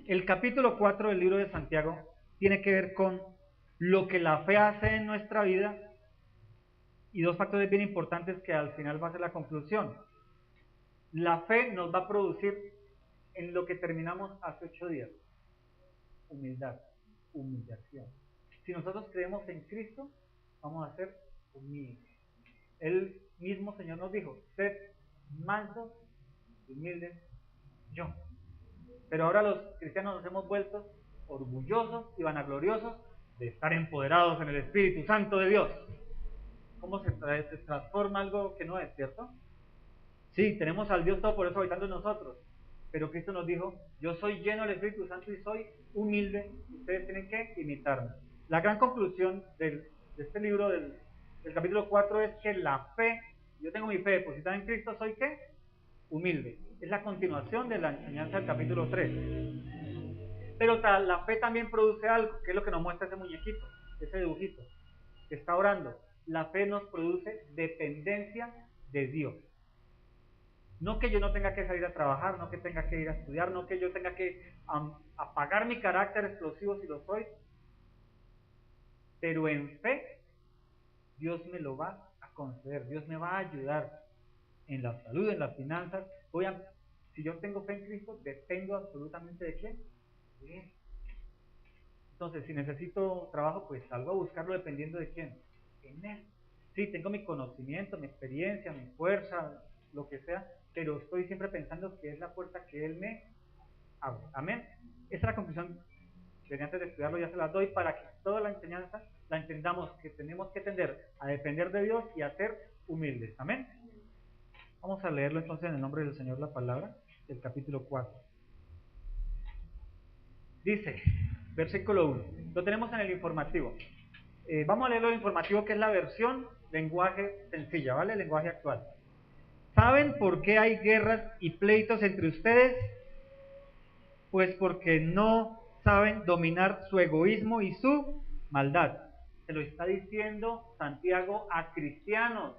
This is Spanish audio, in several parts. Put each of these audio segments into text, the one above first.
El capítulo 4 del libro de Santiago tiene que ver con lo que la fe hace en nuestra vida y dos factores bien importantes que al final va a ser la conclusión. La fe nos va a producir en lo que terminamos hace 8 días. Humildad, humillación. Si nosotros creemos en Cristo, vamos a ser humildes. El mismo Señor nos dijo, sed mansos y humildes yo. Pero ahora los cristianos nos hemos vuelto orgullosos y vanagloriosos de estar empoderados en el Espíritu Santo de Dios. ¿Cómo se transforma algo que no es, cierto? Sí, tenemos al Dios Todopoderoso habitando en nosotros, pero Cristo nos dijo, yo soy lleno del Espíritu Santo y soy humilde, ustedes tienen que imitarme. La gran conclusión de este libro, del capítulo 4, es que la fe, yo tengo mi fe depositada en Cristo, ¿soy qué? Humilde. Es la continuación de la enseñanza del capítulo 3. Pero la fe también produce algo, que es lo que nos muestra ese muñequito, ese dibujito, que está orando. La fe nos produce dependencia de Dios. No que yo no tenga que salir a trabajar, no que tenga que ir a estudiar, no que yo tenga que apagar mi carácter explosivo si lo soy, pero en fe Dios me lo va a conceder, Dios me va a ayudar en la salud, en las finanzas. Si yo tengo fe en Cristo, dependo absolutamente de quién, de Él. Entonces, si necesito trabajo, pues salgo a buscarlo dependiendo de quién, en Él. Sí, tengo mi conocimiento, mi experiencia, mi fuerza, lo que sea, pero estoy siempre pensando que es la puerta que Él me abre. Amén. Esa es la conclusión. Desde antes de estudiarlo ya se las doy para que toda la enseñanza la entendamos, que tenemos que tender a depender de Dios y a ser humildes. Amén. Vamos a leerlo entonces en el nombre del Señor la palabra, el capítulo 4. Dice, versículo 1. Lo tenemos en el informativo. Vamos a leerlo en el informativo, que es la versión lenguaje sencilla, ¿vale? Lenguaje actual. ¿Saben por qué hay guerras y pleitos entre ustedes? Pues porque no saben dominar su egoísmo y su maldad. Se lo está diciendo Santiago a cristianos,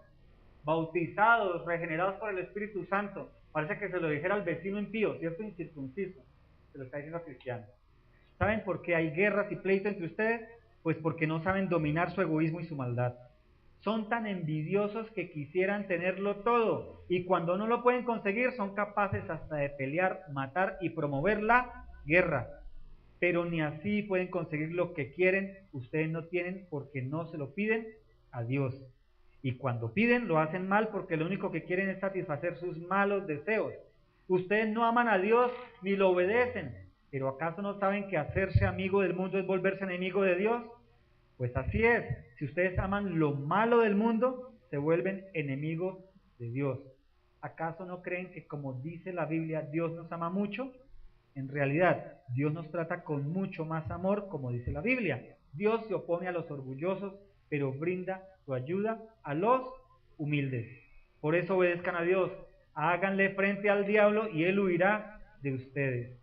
bautizados, regenerados por el Espíritu Santo. Parece que se lo dijera al vecino impío, ¿cierto? Incircunciso. Se lo está diciendo a cristianos. ¿Saben por qué hay guerras y pleitos entre ustedes? Pues porque no saben dominar su egoísmo y su maldad. Son tan envidiosos que quisieran tenerlo todo, y cuando no lo pueden conseguir son capaces hasta de pelear, matar y promover la guerra. Pero ni así pueden conseguir lo que quieren. Ustedes no tienen porque no se lo piden a Dios. Y cuando piden lo hacen mal porque lo único que quieren es satisfacer sus malos deseos. Ustedes no aman a Dios ni lo obedecen. ¿Pero acaso no saben que hacerse amigo del mundo es volverse enemigo de Dios? Pues así es, si ustedes aman lo malo del mundo, se vuelven enemigos de Dios. ¿Acaso no creen que, como dice la Biblia, Dios nos ama mucho? En realidad, Dios nos trata con mucho más amor, como dice la Biblia. Dios se opone a los orgullosos, pero brinda su ayuda a los humildes. Por eso obedezcan a Dios, háganle frente al diablo y él huirá de ustedes.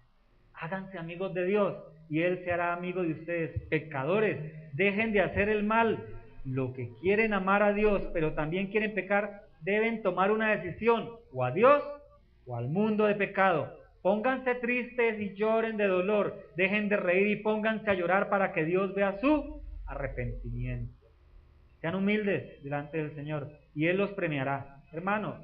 Háganse amigos de Dios y Él se hará amigo de ustedes. Pecadores, dejen de hacer el mal. Lo que quieren amar a Dios, pero también quieren pecar, deben tomar una decisión, o a Dios o al mundo de pecado. Pónganse tristes y lloren de dolor. Dejen de reír y pónganse a llorar para que Dios vea su arrepentimiento. Sean humildes delante del Señor y Él los premiará. Hermanos,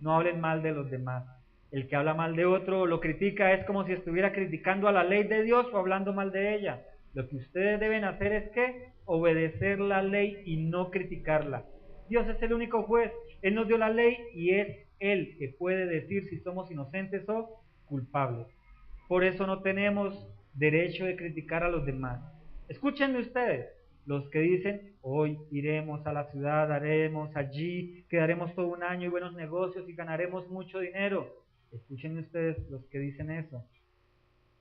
no hablen mal de los demás. El que habla mal de otro o lo critica es como si estuviera criticando a la ley de Dios o hablando mal de ella. Lo que ustedes deben hacer es que obedecer la ley y no criticarla. Dios es el único juez. Él nos dio la ley y es Él que puede decir si somos inocentes o culpables. Por eso no tenemos derecho de criticar a los demás. Escúchenme ustedes, los que dicen, hoy iremos a la ciudad, haremos allí, quedaremos todo un año y buenos negocios y ganaremos mucho dinero. Escuchen ustedes los que dicen eso.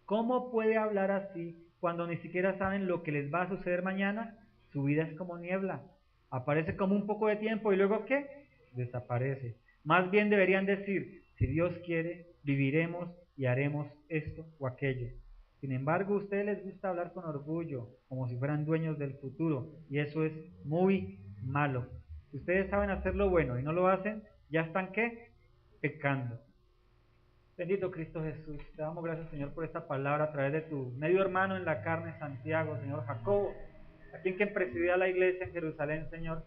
¿Cómo puede hablar así cuando ni siquiera saben lo que les va a suceder mañana? Su vida es como niebla. Aparece como un poco de tiempo y luego ¿qué? Desaparece. Más bien deberían decir, si Dios quiere, viviremos y haremos esto o aquello. Sin embargo, a ustedes les gusta hablar con orgullo, como si fueran dueños del futuro, y eso es muy malo. Si ustedes saben hacer lo bueno y no lo hacen, ya están ¿qué? Pecando. Bendito Cristo Jesús, te damos gracias, Señor, por esta palabra a través de tu medio hermano en la carne, Santiago, Señor Jacobo, a quien presidía la iglesia en Jerusalén, Señor.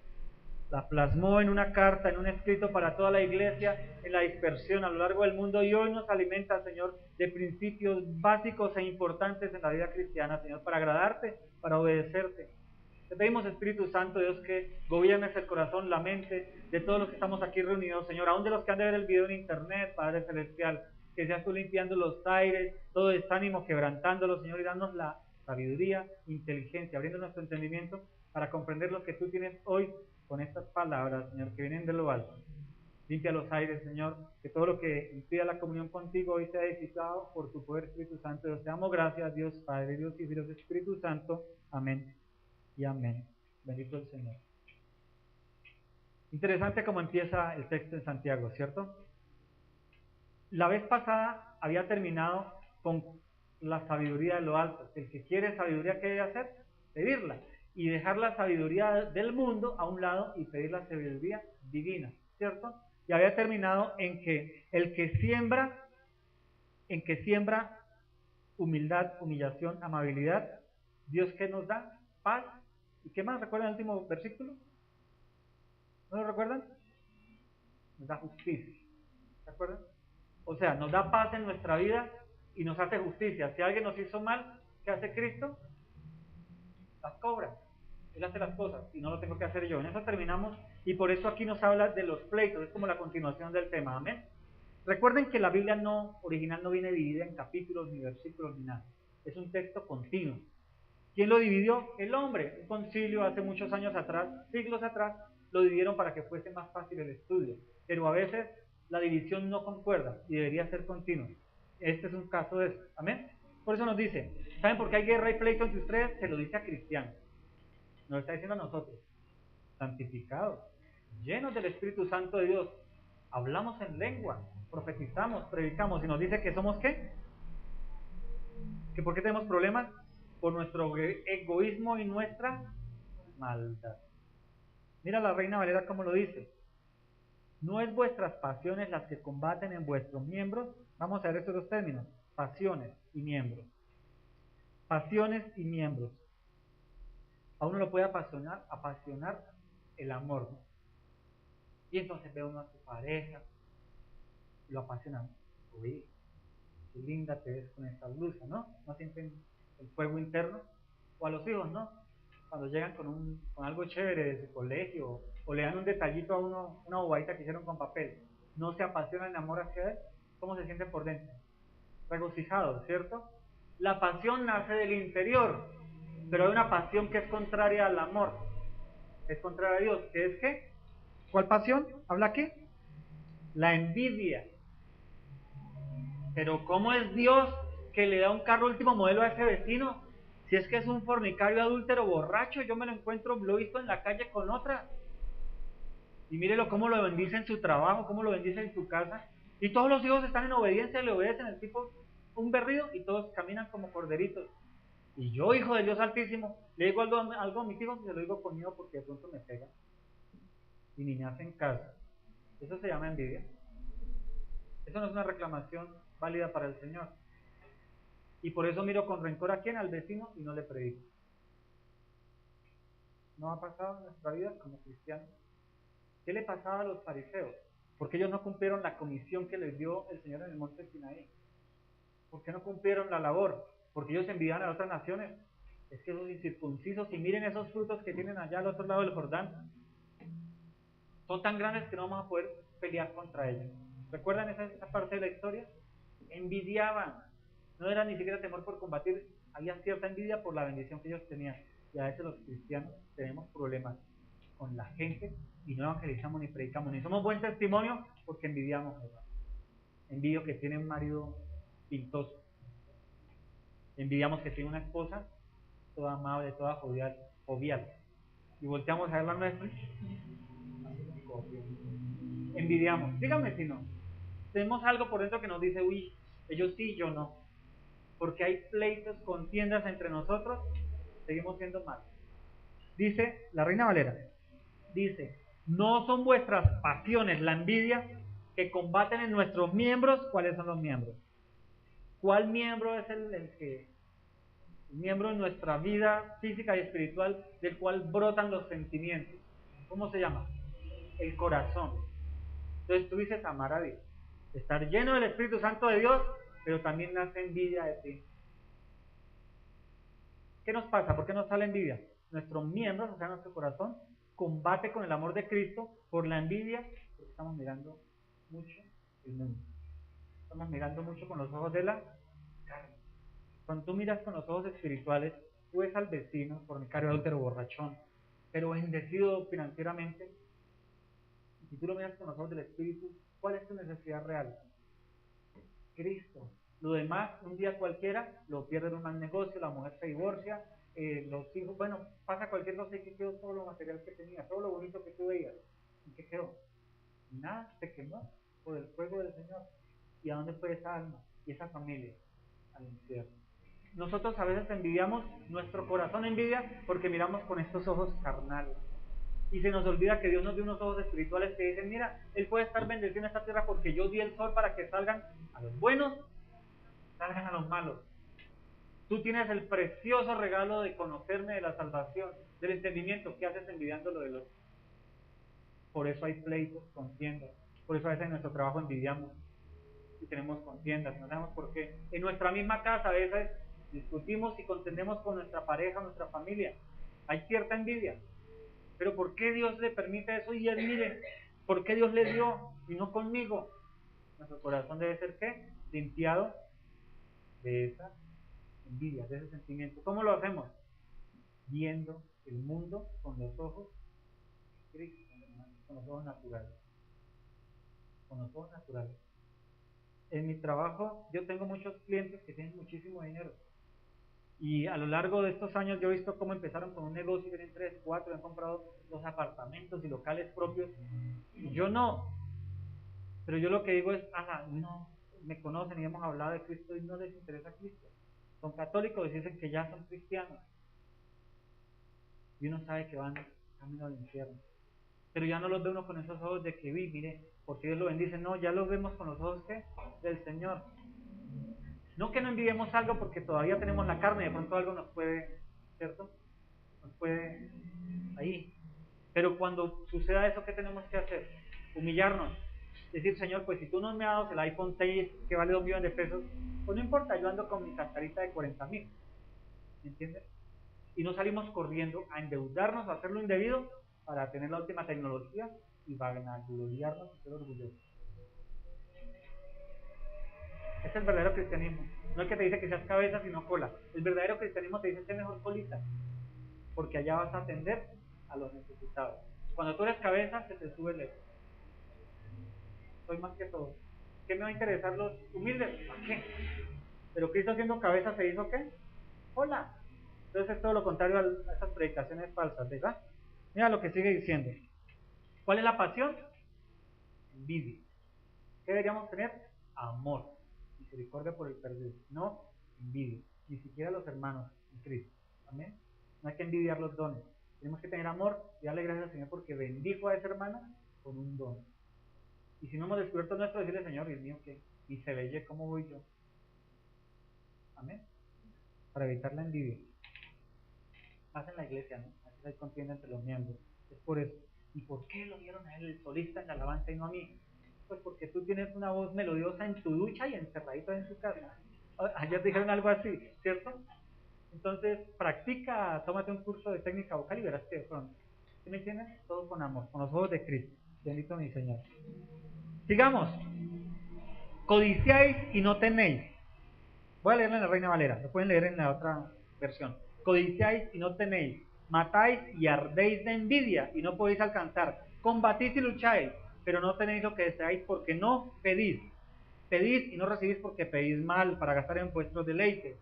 La plasmó en una carta, en un escrito para toda la iglesia, en la dispersión a lo largo del mundo, y hoy nos alimenta, Señor, de principios básicos e importantes en la vida cristiana, Señor, para agradarte, para obedecerte. Te pedimos, Espíritu Santo, Dios, que gobiernes el corazón, la mente de todos los que estamos aquí reunidos, Señor, aún de los que han de ver el video en internet, Padre Celestial, que seas tú limpiando los aires, todo desánimo, quebrantándolo, Señor, y danos la sabiduría, inteligencia, abriendo nuestro entendimiento para comprender lo que tú tienes hoy con estas palabras, Señor, que vienen de lo alto. Limpia los aires, Señor, que todo lo que impida la comunión contigo hoy sea edificado por tu poder, Espíritu Santo. Dios, te damos gracias, Dios Padre, Dios Hijo y Dios Espíritu Santo. Amén y amén. Bendito el Señor. Interesante cómo empieza el texto en Santiago, ¿cierto? La vez pasada había terminado con la sabiduría de lo alto. El que quiere sabiduría, ¿qué debe hacer? Pedirla. Y dejar la sabiduría del mundo a un lado y pedir la sabiduría divina, ¿cierto? Y había terminado en que el que siembra, humildad, humillación, amabilidad, Dios que nos da paz. ¿Y qué más? ¿Recuerdan el último versículo? ¿No lo recuerdan? Nos da justicia. ¿Se acuerdan? O sea, nos da paz en nuestra vida y nos hace justicia. Si alguien nos hizo mal, ¿qué hace Cristo? Las cobra. Él hace las cosas y no lo tengo que hacer yo. En eso terminamos y por eso aquí nos habla de los pleitos. Es como la continuación del tema. Amén. Recuerden que la Biblia original no viene dividida en capítulos, ni versículos, ni nada. Es un texto continuo. ¿Quién lo dividió? El hombre. Un concilio hace muchos años atrás, siglos atrás, lo dividieron para que fuese más fácil el estudio. Pero a veces la división no concuerda y debería ser continua. Este es un caso de eso. Amén. Por eso nos dice, ¿saben por qué hay guerra y pleito entre ustedes? Se lo dice a cristianos. Nos está diciendo a nosotros, santificados, llenos del Espíritu Santo de Dios, hablamos en lengua, profetizamos, predicamos, y nos dice que somos ¿qué? ¿Que por qué tenemos problemas? Por nuestro egoísmo y nuestra maldad. Mira la Reina Valera cómo lo dice. No es vuestras pasiones las que combaten en vuestros miembros. Vamos a ver estos dos términos, pasiones y miembros. Pasiones y miembros. A uno lo puede apasionar el amor, ¿no? Y entonces ve uno a su pareja, lo apasiona. Uy, qué linda te ves con esta blusa, ¿no? ¿No sienten el fuego interno? O a los hijos, ¿no? Cuando llegan con algo chévere de su colegio, o le dan un detallito a uno, una bobadita que hicieron con papel, ¿no se apasiona el amor hacia él? ¿Cómo se siente por dentro? Regocijado, ¿cierto? La pasión nace del interior, pero hay una pasión que es contraria al amor, es contraria a Dios, ¿qué es qué? ¿Cuál pasión? ¿Habla qué? La envidia. Pero ¿cómo es Dios que le da un carro último modelo a ese vecino? Si es que es un fornicario, adúltero, borracho, yo me lo encuentro, lo he visto en la calle con otra. Y mírelo cómo lo bendice en su trabajo, cómo lo bendice en su casa. Y todos los hijos están en obediencia, le obedecen, el tipo un berrido y todos caminan como corderitos. Y yo, hijo de Dios Altísimo, le digo algo a mis hijos y se lo digo conmigo porque de pronto me pega. Y ni me hacen caso. Eso se llama envidia. Eso no es una reclamación válida para el Señor. Y por eso miro con rencor a quién, al vecino, y no le predico. ¿No ha pasado en nuestra vida como cristianos? ¿Qué le pasaba a los fariseos? Porque ellos no cumplieron la comisión que les dio el Señor en el monte Sinaí. ¿Por qué no cumplieron la labor? Porque ellos envidiaban a otras naciones. Es que esos incircuncisos, y miren esos frutos que tienen allá al otro lado del Jordán, son tan grandes que no vamos a poder pelear contra ellos. ¿Recuerdan esa parte de la historia? Envidiaban. No era ni siquiera temor por combatir, había cierta envidia por la bendición que ellos tenían. Y a veces los cristianos tenemos problemas con la gente y no evangelizamos ni predicamos, ni somos buen testimonio porque envidiamos, ¿verdad? Envidio que tiene un marido pintoso, envidiamos que tiene una esposa toda amable, toda jovial, y volteamos a ver la nuestra, envidiamos. Dígame si no, tenemos algo por dentro que nos dice, uy, ellos sí, yo no, porque hay pleitos, contiendas entre nosotros, seguimos siendo malos. Dice la Reina Valera, dice, no son vuestras pasiones, la envidia, que combaten en nuestros miembros. ¿Cuáles son los miembros? ¿Cuál miembro es el miembro de nuestra vida física y espiritual del cual brotan los sentimientos? ¿Cómo se llama? El corazón. Entonces tú dices amar a Dios, estar lleno del Espíritu Santo de Dios, pero también nace envidia de ti. ¿Qué nos pasa? ¿Por qué nos sale envidia? Nuestros miembros, o sea, nuestro corazón, combate con el amor de Cristo por la envidia, porque estamos mirando mucho el mundo. Estamos mirando mucho con los ojos de la carne. Cuando tú miras con los ojos espirituales, tú ves al vecino, fornicario, adúltero, borrachón, pero bendecido financieramente. Y si tú lo miras con los ojos del Espíritu, ¿cuál es tu necesidad real? Cristo. Lo demás, un día cualquiera, lo pierden un mal negocio, la mujer se divorcia, los hijos, bueno, pasa cualquier cosa y que quedó todo lo material que tenía, todo lo bonito que tú veías. ¿Y qué quedó? Nada, se quemó por el fuego del Señor. ¿Y a dónde fue esa alma y esa familia? Al infierno. Nosotros a veces envidiamos, nuestro corazón envidia porque miramos con estos ojos carnales. Y se nos olvida que Dios nos dio unos ojos espirituales que dicen, mira, Él puede estar bendeciendo esta tierra porque yo di el sol para que salgan a los buenos, salgan a los malos. Tú tienes el precioso regalo de conocerme, de la salvación, del entendimiento. ¿Qué haces envidiando lo del otro? Por eso hay pleitos, contiendas. Por eso a veces en nuestro trabajo envidiamos y tenemos contiendas. No sabemos por qué. En nuestra misma casa a veces discutimos y contendemos con nuestra pareja, nuestra familia. Hay cierta envidia. Pero ¿por qué Dios le permite eso? Y él, mire, ¿por qué Dios le dio y no conmigo? Nuestro corazón debe ser, ¿qué? Limpiado de esa envidia, de ese sentimiento. ¿Cómo lo hacemos? Viendo el mundo con los ojos de Cristo, con los ojos naturales. Con los ojos naturales. En mi trabajo yo tengo muchos clientes que tienen muchísimo dinero. Y a lo largo de estos años yo he visto cómo empezaron con un negocio, tienen 3, 4, han comprado 2 apartamentos y locales propios. Y yo no. Pero yo lo que digo es, no, me conocen y hemos hablado de Cristo y no les interesa Cristo. Son católicos y dicen que ya son cristianos. Y uno sabe que van camino al infierno. Pero ya no los ve uno con esos ojos de que vi, mire, porque Dios lo bendice. No, ya los vemos con los ojos ¿qué? Del Señor. No que no envidiemos algo porque todavía tenemos la carne, de pronto algo nos puede, ¿cierto? Nos puede ahí. Pero cuando suceda eso, ¿qué tenemos que hacer? Humillarnos. Decir, Señor, pues si tú no me has dado el iPhone 6 que vale 2 millones de pesos, pues no importa, yo ando con mi cascarita de 40,000. ¿Me entiendes? Y no salimos corriendo a endeudarnos, a hacer lo indebido para tener la última tecnología y vanagloriarnos y ser orgullosos. Es el verdadero cristianismo. No el que te dice que seas cabeza, sino cola. El verdadero cristianismo te dice, sé mejor colita, porque allá vas a atender a los necesitados. Cuando tú eres cabeza, se te sube el ego. Soy más que todo. ¿Qué me va a interesar los humildes? ¿Para qué? Pero Cristo siendo cabeza se hizo ¿qué? Cola. Entonces es todo lo contrario a esas predicaciones falsas, ¿verdad? Mira lo que sigue diciendo. ¿Cuál es la pasión? Envidia. ¿Qué deberíamos tener? Amor. Misericordia por el perdido. No envidia. Ni siquiera los hermanos en Cristo. Amén. No hay que envidiar los dones. Tenemos que tener amor y darle gracias al Señor porque bendijo a esa hermana con un don. Y si no hemos descubierto nuestro, decirle, Señor, Dios mío, ¿qué? Y se veye cómo voy yo. Amén. Para evitar la envidia. Más en la iglesia, ¿no? A veces hay contienda entre los miembros. Es por eso. ¿Y por qué lo dieron a él el solista en la alabanza y no a mí? Pues porque tú tienes una voz melodiosa en tu ducha y encerradito en tu casa. Ayer dijeron algo así, ¿cierto? Entonces, practica, tómate un curso de técnica vocal y verás que de pronto. ¿Sí me entiendes? Todo con amor, con los ojos de Cristo. Bendito mi Señor. Sigamos. Codiciáis y no tenéis. Voy a leerlo en la Reina Valera, lo pueden leer en la otra versión. Codiciáis y no tenéis. Matáis y ardéis de envidia y no podéis alcanzar. Combatís y lucháis, pero no tenéis lo que deseáis porque no pedís. Pedís y no recibís porque pedís mal para gastar en vuestros deleites.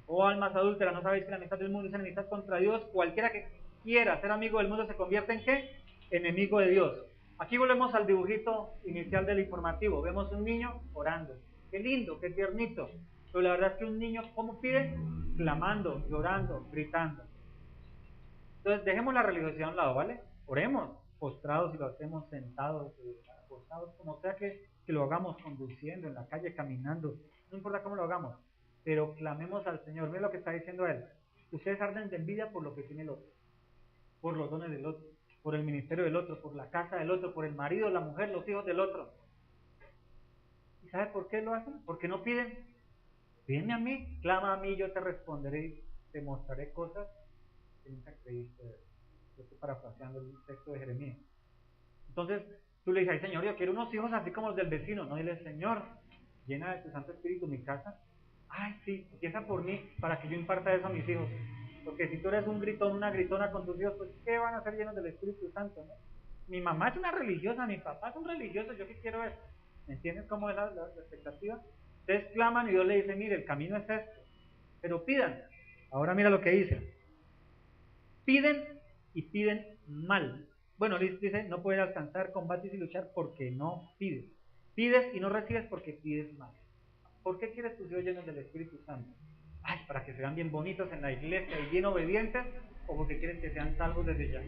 Oh almas adúlteras, ¿no sabéis que la amistad del mundo es enemistad contra Dios? Cualquiera que quiera ser amigo del mundo se convierte en ¿qué? Enemigo de Dios. Aquí volvemos al dibujito inicial del informativo. Vemos un niño orando. Qué lindo, qué tiernito. Pero la verdad es que un niño, ¿cómo pide? Clamando, llorando, gritando. Entonces dejemos la religiosidad a un lado, ¿vale? Oremos, postrados, si lo hacemos sentados, acostados, como sea que que lo hagamos conduciendo, en la calle, caminando, no importa cómo lo hagamos, pero clamemos al Señor. Mira lo que está diciendo Él. Ustedes arden de envidia por lo que tiene el otro, por los dones del otro, por el ministerio del otro, por la casa del otro, por el marido, la mujer, los hijos del otro. ¿Y sabe por qué lo hacen? Porque no piden. Pídeme a mí, clama a mí, yo te responderé y te mostraré cosas que nunca creíste ver. Yo estoy parafraseando el texto de Jeremías. Entonces tú le dices, ay Señor, yo quiero unos hijos así como los del vecino. No, dile, Señor, llena de tu Santo Espíritu mi casa. Ay, sí, empieza por mí para que yo imparta eso a mis hijos. Porque si tú eres un gritón, una gritona con tus hijos, pues ¿qué van a ser llenos del Espíritu Santo? ¿No? Mi mamá es una religiosa, mi papá es un religioso, ¿yo qué quiero ver? ¿Me entiendes cómo es la expectativa? Ustedes claman y Dios le dice, mire, el camino es este, pero pidan. Ahora mira lo que dice. Piden y piden mal. Bueno, dice, no puedes alcanzar combates y luchar porque no pides. Pides y no recibes porque pides mal. ¿Por qué quieres tus hijos llenos del Espíritu Santo? Ay, para que se vean bien bonitos en la iglesia y bien obedientes, o porque quieres que sean salvos desde ya.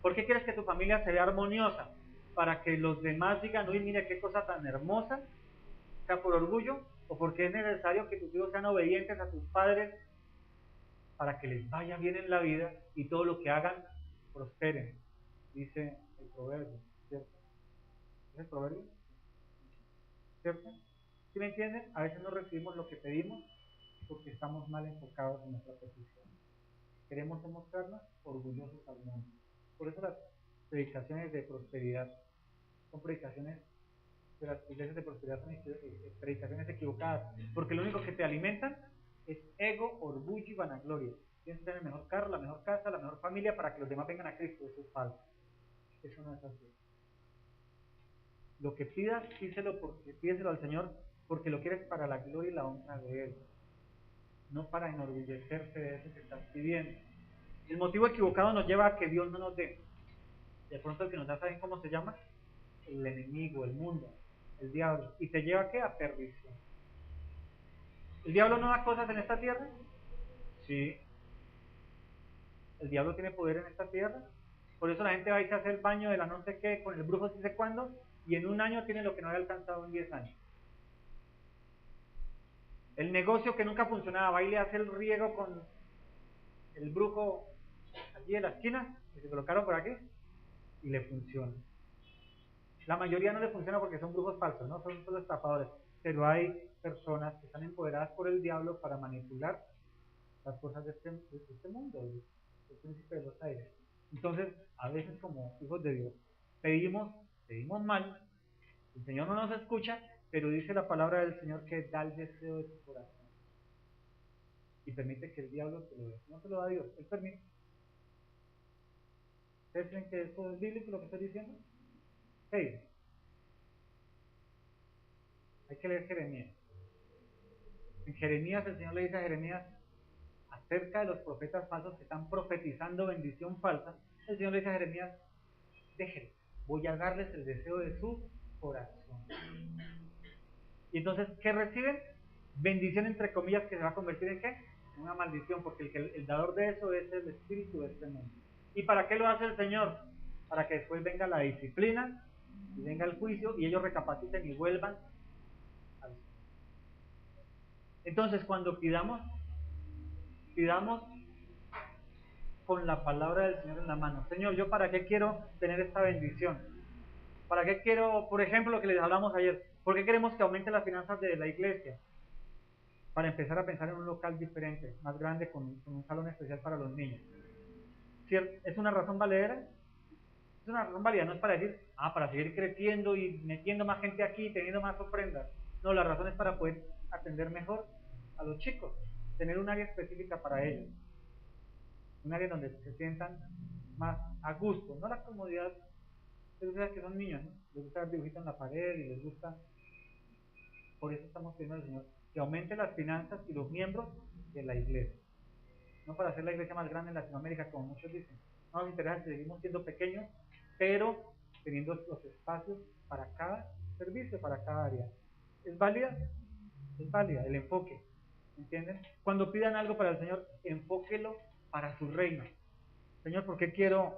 ¿Por qué quieres que tu familia se vea armoniosa? Para que los demás digan, uy, mire qué cosa tan hermosa, sea por orgullo, o porque es necesario que tus hijos sean obedientes a sus padres para que les vaya bien en la vida y todo lo que hagan prosperen, dice el proverbio, ¿cierto? ¿Es el proverbio? ¿Cierto? ¿Sí me entienden? A veces no recibimos lo que pedimos porque estamos mal enfocados en nuestra petición. Queremos demostrarnos orgullosos al mundo. Por eso las predicaciones de prosperidad son predicaciones de las iglesias de prosperidad, son predicaciones equivocadas, porque lo único que te alimentan es ego, orgullo y vanagloria. Tienes que tener el mejor carro, la mejor casa, la mejor familia para que los demás vengan a Cristo. Eso es falso. Eso no es así. Lo que pidas, pídeselo al Señor porque lo quieres para la gloria y la honra de Él, no para enorgullecerte de eso que estás pidiendo. El motivo equivocado nos lleva a que Dios no nos dé. De pronto el que nos da, ¿saben cómo se llama? El enemigo, el mundo, el diablo. ¿Y te lleva a qué? A perdición. ¿El diablo no da cosas en esta tierra? Sí. ¿El diablo tiene poder en esta tierra? Por eso la gente va a irse a hacer el baño de la no sé qué, con el brujo no sé cuándo, y en un año tiene lo que no había alcanzado en 10 años. El negocio que nunca funcionaba, va y le hace el riego con el brujo allí en la esquina, que se colocaron por aquí, y le funciona. La mayoría no le funciona porque son brujos falsos, ¿no? Son solo estafadores. Pero hay personas que están empoderadas por el diablo para manipular las cosas de este mundo, del príncipe de los aires. Entonces, a veces como hijos de Dios, pedimos mal, el Señor no nos escucha, pero dice la palabra del Señor que da el deseo de tu corazón. Y permite que el diablo te lo dé. No te lo da Dios, Él permite. ¿Ustedes creen que esto es bíblico lo que estoy diciendo? Hey, hay que leer Jeremías. En Jeremías el Señor le dice a Jeremías acerca de los profetas falsos que están profetizando bendición falsa. El Señor le dice a Jeremías, déjenlos, voy a darles el deseo de su corazón. Y entonces, ¿qué reciben? Bendición entre comillas que se va a convertir en ¿qué? Una maldición, porque el dador de eso es el espíritu de este mundo. ¿Y para qué lo hace el Señor? Para que después venga la disciplina y venga el juicio y ellos recapaciten y vuelvan al Señor. Entonces, cuando pidamos con la palabra del Señor en la mano. Señor, ¿yo para qué quiero tener esta bendición? ¿Para qué quiero, por ejemplo, lo que les hablamos ayer? ¿Por qué queremos que aumente las finanzas de la iglesia? Para empezar a pensar en un local diferente, más grande, con un salón especial para los niños. ¿Cierto? ¿Es una razón valedera? Es una razón válida, no es para decir, para seguir creciendo y metiendo más gente aquí, teniendo más ofrendas. No, la razón es para poder atender mejor a los chicos, tener un área específica para ellos. Un área donde se sientan más a gusto, no la comodidad. Ustedes que son niños, ¿no? Les gusta ver dibujitos en la pared y les gusta. Por eso estamos pidiendo al Señor que aumente las finanzas y los miembros de la iglesia. No para hacer la iglesia más grande en Latinoamérica, como muchos dicen. No nos interesa que seguimos siendo pequeños, pero teniendo los espacios para cada servicio, para cada área. ¿Es válida? Es válida el enfoque. ¿Entienden? Cuando pidan algo para el Señor, enfóquelo para su reino. Señor, ¿por qué quiero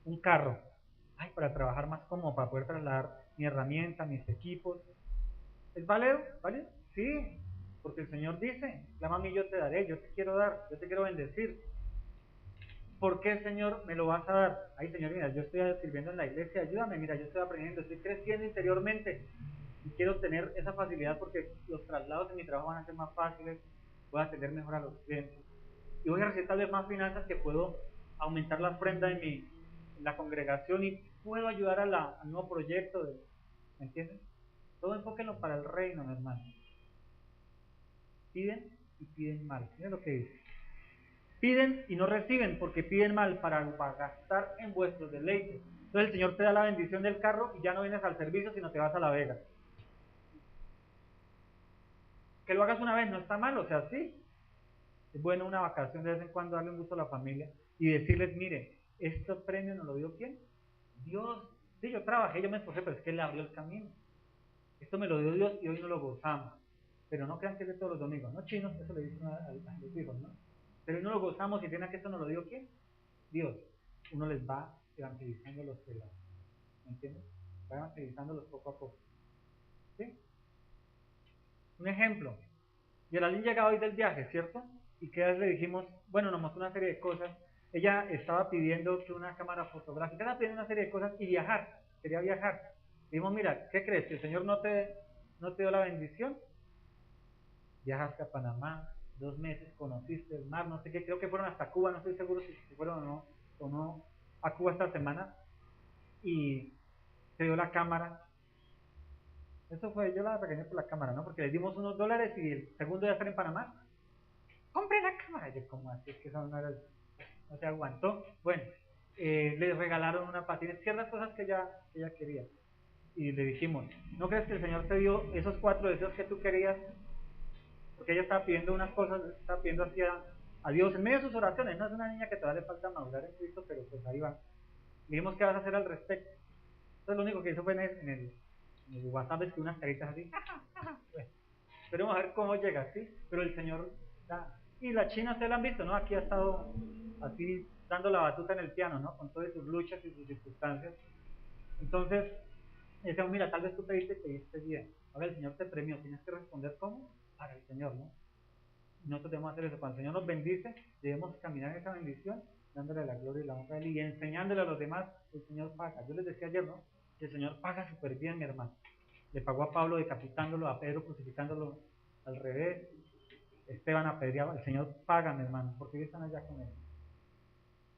un carro? Ay, para trabajar más cómodo, para poder trasladar mi herramienta, mis equipos. ¿Es válido? ¿Válido? Sí, porque el Señor dice, clama a mí, yo te daré, yo te quiero dar, yo te quiero bendecir. ¿Por qué, Señor, me lo vas a dar? Ay, Señor, mira, yo estoy sirviendo en la iglesia, ayúdame, mira, yo estoy aprendiendo, estoy creciendo interiormente y quiero tener esa facilidad porque los traslados en mi trabajo van a ser más fáciles, voy a atender mejor a los clientes y voy a recibir tal vez más finanzas que puedo aumentar la ofrenda en la congregación y puedo ayudar al nuevo proyecto, ¿me entiendes? Todo enfóquenlo para el reino, mi hermano. Piden y piden mal. Miren lo que dice. Piden y no reciben porque piden mal para gastar en vuestros deleites. Entonces el Señor te da la bendición del carro y ya no vienes al servicio, sino te vas a la vega. Que lo hagas una vez no está mal, o sea, sí. Es bueno una vacación de vez en cuando, darle un gusto a la familia y decirles, mire, este premio nos lo dio ¿quién? Dios. Sí, yo trabajé, yo me esforcé, pero es que Él abrió el camino. Esto me lo dio Dios y hoy no lo gozamos. Pero no crean que es de todos los domingos, ¿no? Chinos, eso le dicen a los hijos, ¿no? Pero hoy no lo gozamos y tienen que esto nos lo dio ¿quién? Dios. Uno les va evangelizando los pelados. ¿Me entiendes? Va evangelizándolos poco a poco. ¿Sí? Un ejemplo. Geraldine llegaba hoy del viaje, ¿cierto? Y que le dijimos, bueno, nos mostró una serie de cosas. Ella estaba pidiendo que una cámara fotográfica, estaba pidiendo una serie de cosas y viajar, quería viajar. Dijimos, mira, ¿qué crees? ¿Que el Señor no te dio la bendición? Viajaste a Panamá, 2 meses, conociste el mar, no sé qué, creo que fueron hasta Cuba, no estoy seguro si fueron o no a Cuba esta semana, y te dio la cámara. Eso fue, yo la regañé por la cámara, ¿no? Porque le dimos unos dólares y el segundo ya estar en Panamá. ¡Compre la cámara! Yo, ¿cómo así? Es que eso no se aguantó. Bueno, le regalaron una patina, ciertas cosas que ella quería. Y le dijimos, ¿no crees que el Señor te dio esos 4 deseos que tú querías? Porque ella estaba pidiendo unas cosas, estaba pidiendo hacia a Dios en medio de sus oraciones. No es una niña que todavía le falta madurar en Cristo, pero pues ahí va. Dijimos, ¿qué vas a hacer al respecto? Entonces lo único que hizo fue en el WhatsApp es que unas caritas así. Bueno, esperemos a ver cómo llega, ¿sí? Pero el Señor da. Y la China, ustedes la han visto, ¿no? Aquí ha estado así dando la batuta en el piano, ¿no? Con todas sus luchas y sus circunstancias. Entonces, decíamos, mira, tal vez tú pediste bien. Ahora el Señor te premió, tienes que responder ¿cómo? Para el Señor, ¿no? Nosotros debemos hacer eso. Cuando el Señor nos bendice, debemos caminar en esa bendición, dándole la gloria y la honra a Él y enseñándole a los demás. El Señor paga. Yo les decía ayer, ¿no? Que el Señor paga súper bien, mi hermano. Le pagó a Pablo decapitándolo, a Pedro crucificándolo al revés, Esteban apedreaba. El Señor paga, mi hermano, porque ellos están allá con Él.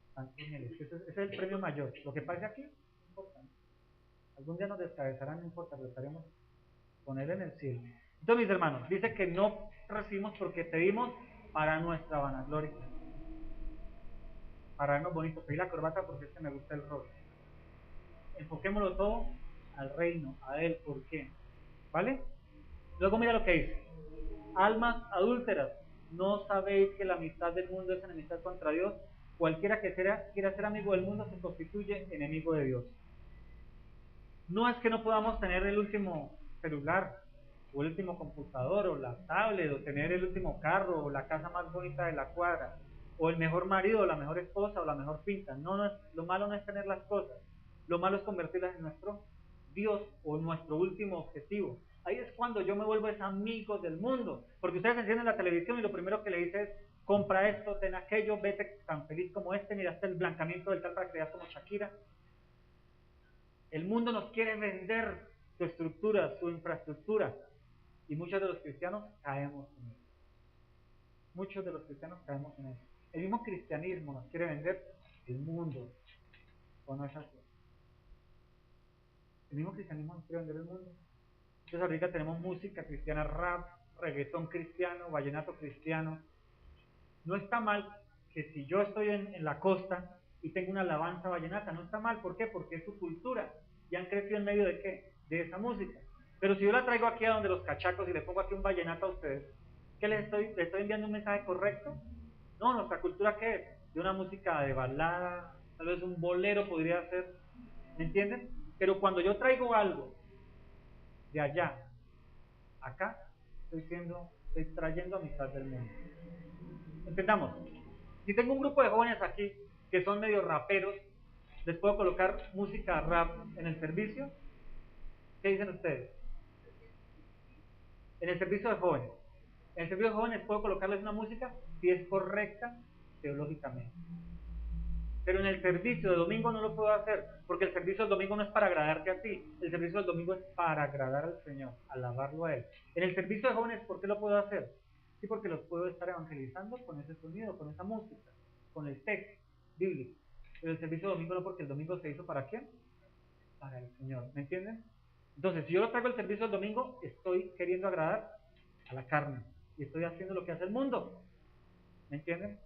Están con Él. Ese es el premio mayor. Lo que pase aquí, no importa. Algún día nos descabezarán, no importa, pero estaremos con Él en el cielo. Entonces, mis hermanos, dice que no recibimos porque pedimos para nuestra vanagloria, para vernos bonitos. Pedí la corbata porque es que me gusta el rol. Enfoquémoslo todo al reino, a Él, ¿por qué? ¿Vale? Luego mira lo que dice. Almas adúlteras, ¿no sabéis que la amistad del mundo es enemistad contra Dios? Cualquiera que quiera ser amigo del mundo se constituye enemigo de Dios. No es que no podamos tener el último celular, o el último computador, o la tablet, o tener el último carro, o la casa más bonita de la cuadra, o el mejor marido, o la mejor esposa, o la mejor pinta. No, lo malo no es tener las cosas, lo malo es convertirlas en nuestro Dios, o nuestro último objetivo. Ahí es cuando yo me vuelvo amigo del mundo, porque ustedes encienden la televisión y lo primero que le dice es, compra esto, ten aquello, vete tan feliz como este, miraste el blancamiento del tal para que veas como Shakira. El mundo nos quiere vender su estructura, su infraestructura, y muchos de los cristianos caemos en eso. Muchos de los cristianos caemos en eso. El mismo cristianismo nos quiere vender el mundo, o no es así. El mismo cristianismo nos quiere vender el mundo. Entonces ahorita tenemos música cristiana, rap, reggaetón cristiano, vallenato cristiano. No está mal que si yo estoy en la costa y tengo una alabanza vallenata, no está mal. ¿Por qué? Porque es su cultura. Y han crecido en medio de ¿qué? De esa música. Pero si yo la traigo aquí a donde los cachacos y le pongo aquí un vallenato a ustedes, ¿qué les estoy enviando un mensaje correcto? No, nuestra cultura ¿qué es? De una música de balada, tal vez un bolero podría ser, ¿me entienden? Pero cuando yo traigo algo de allá, acá, estoy trayendo amistad del mundo. Entendamos, si tengo un grupo de jóvenes aquí que son medio raperos, ¿Les puedo colocar música rap en el servicio? ¿Qué dicen ustedes? En el servicio de jóvenes. En el servicio de jóvenes puedo colocarles una música si es correcta teológicamente. Pero en el servicio de domingo no lo puedo hacer, porque el servicio del domingo no es para agradarte a ti, el servicio del domingo es para agradar al Señor, alabarlo a Él. En el servicio de jóvenes, ¿por qué lo puedo hacer? Sí, porque los puedo estar evangelizando con ese sonido, con esa música, con el texto bíblico. Pero el servicio de domingo no, porque el domingo se hizo ¿para quién? Para el Señor, ¿me entienden? Entonces, si yo lo traigo el servicio del domingo, estoy queriendo agradar a la carne y estoy haciendo lo que hace el mundo, ¿me entienden?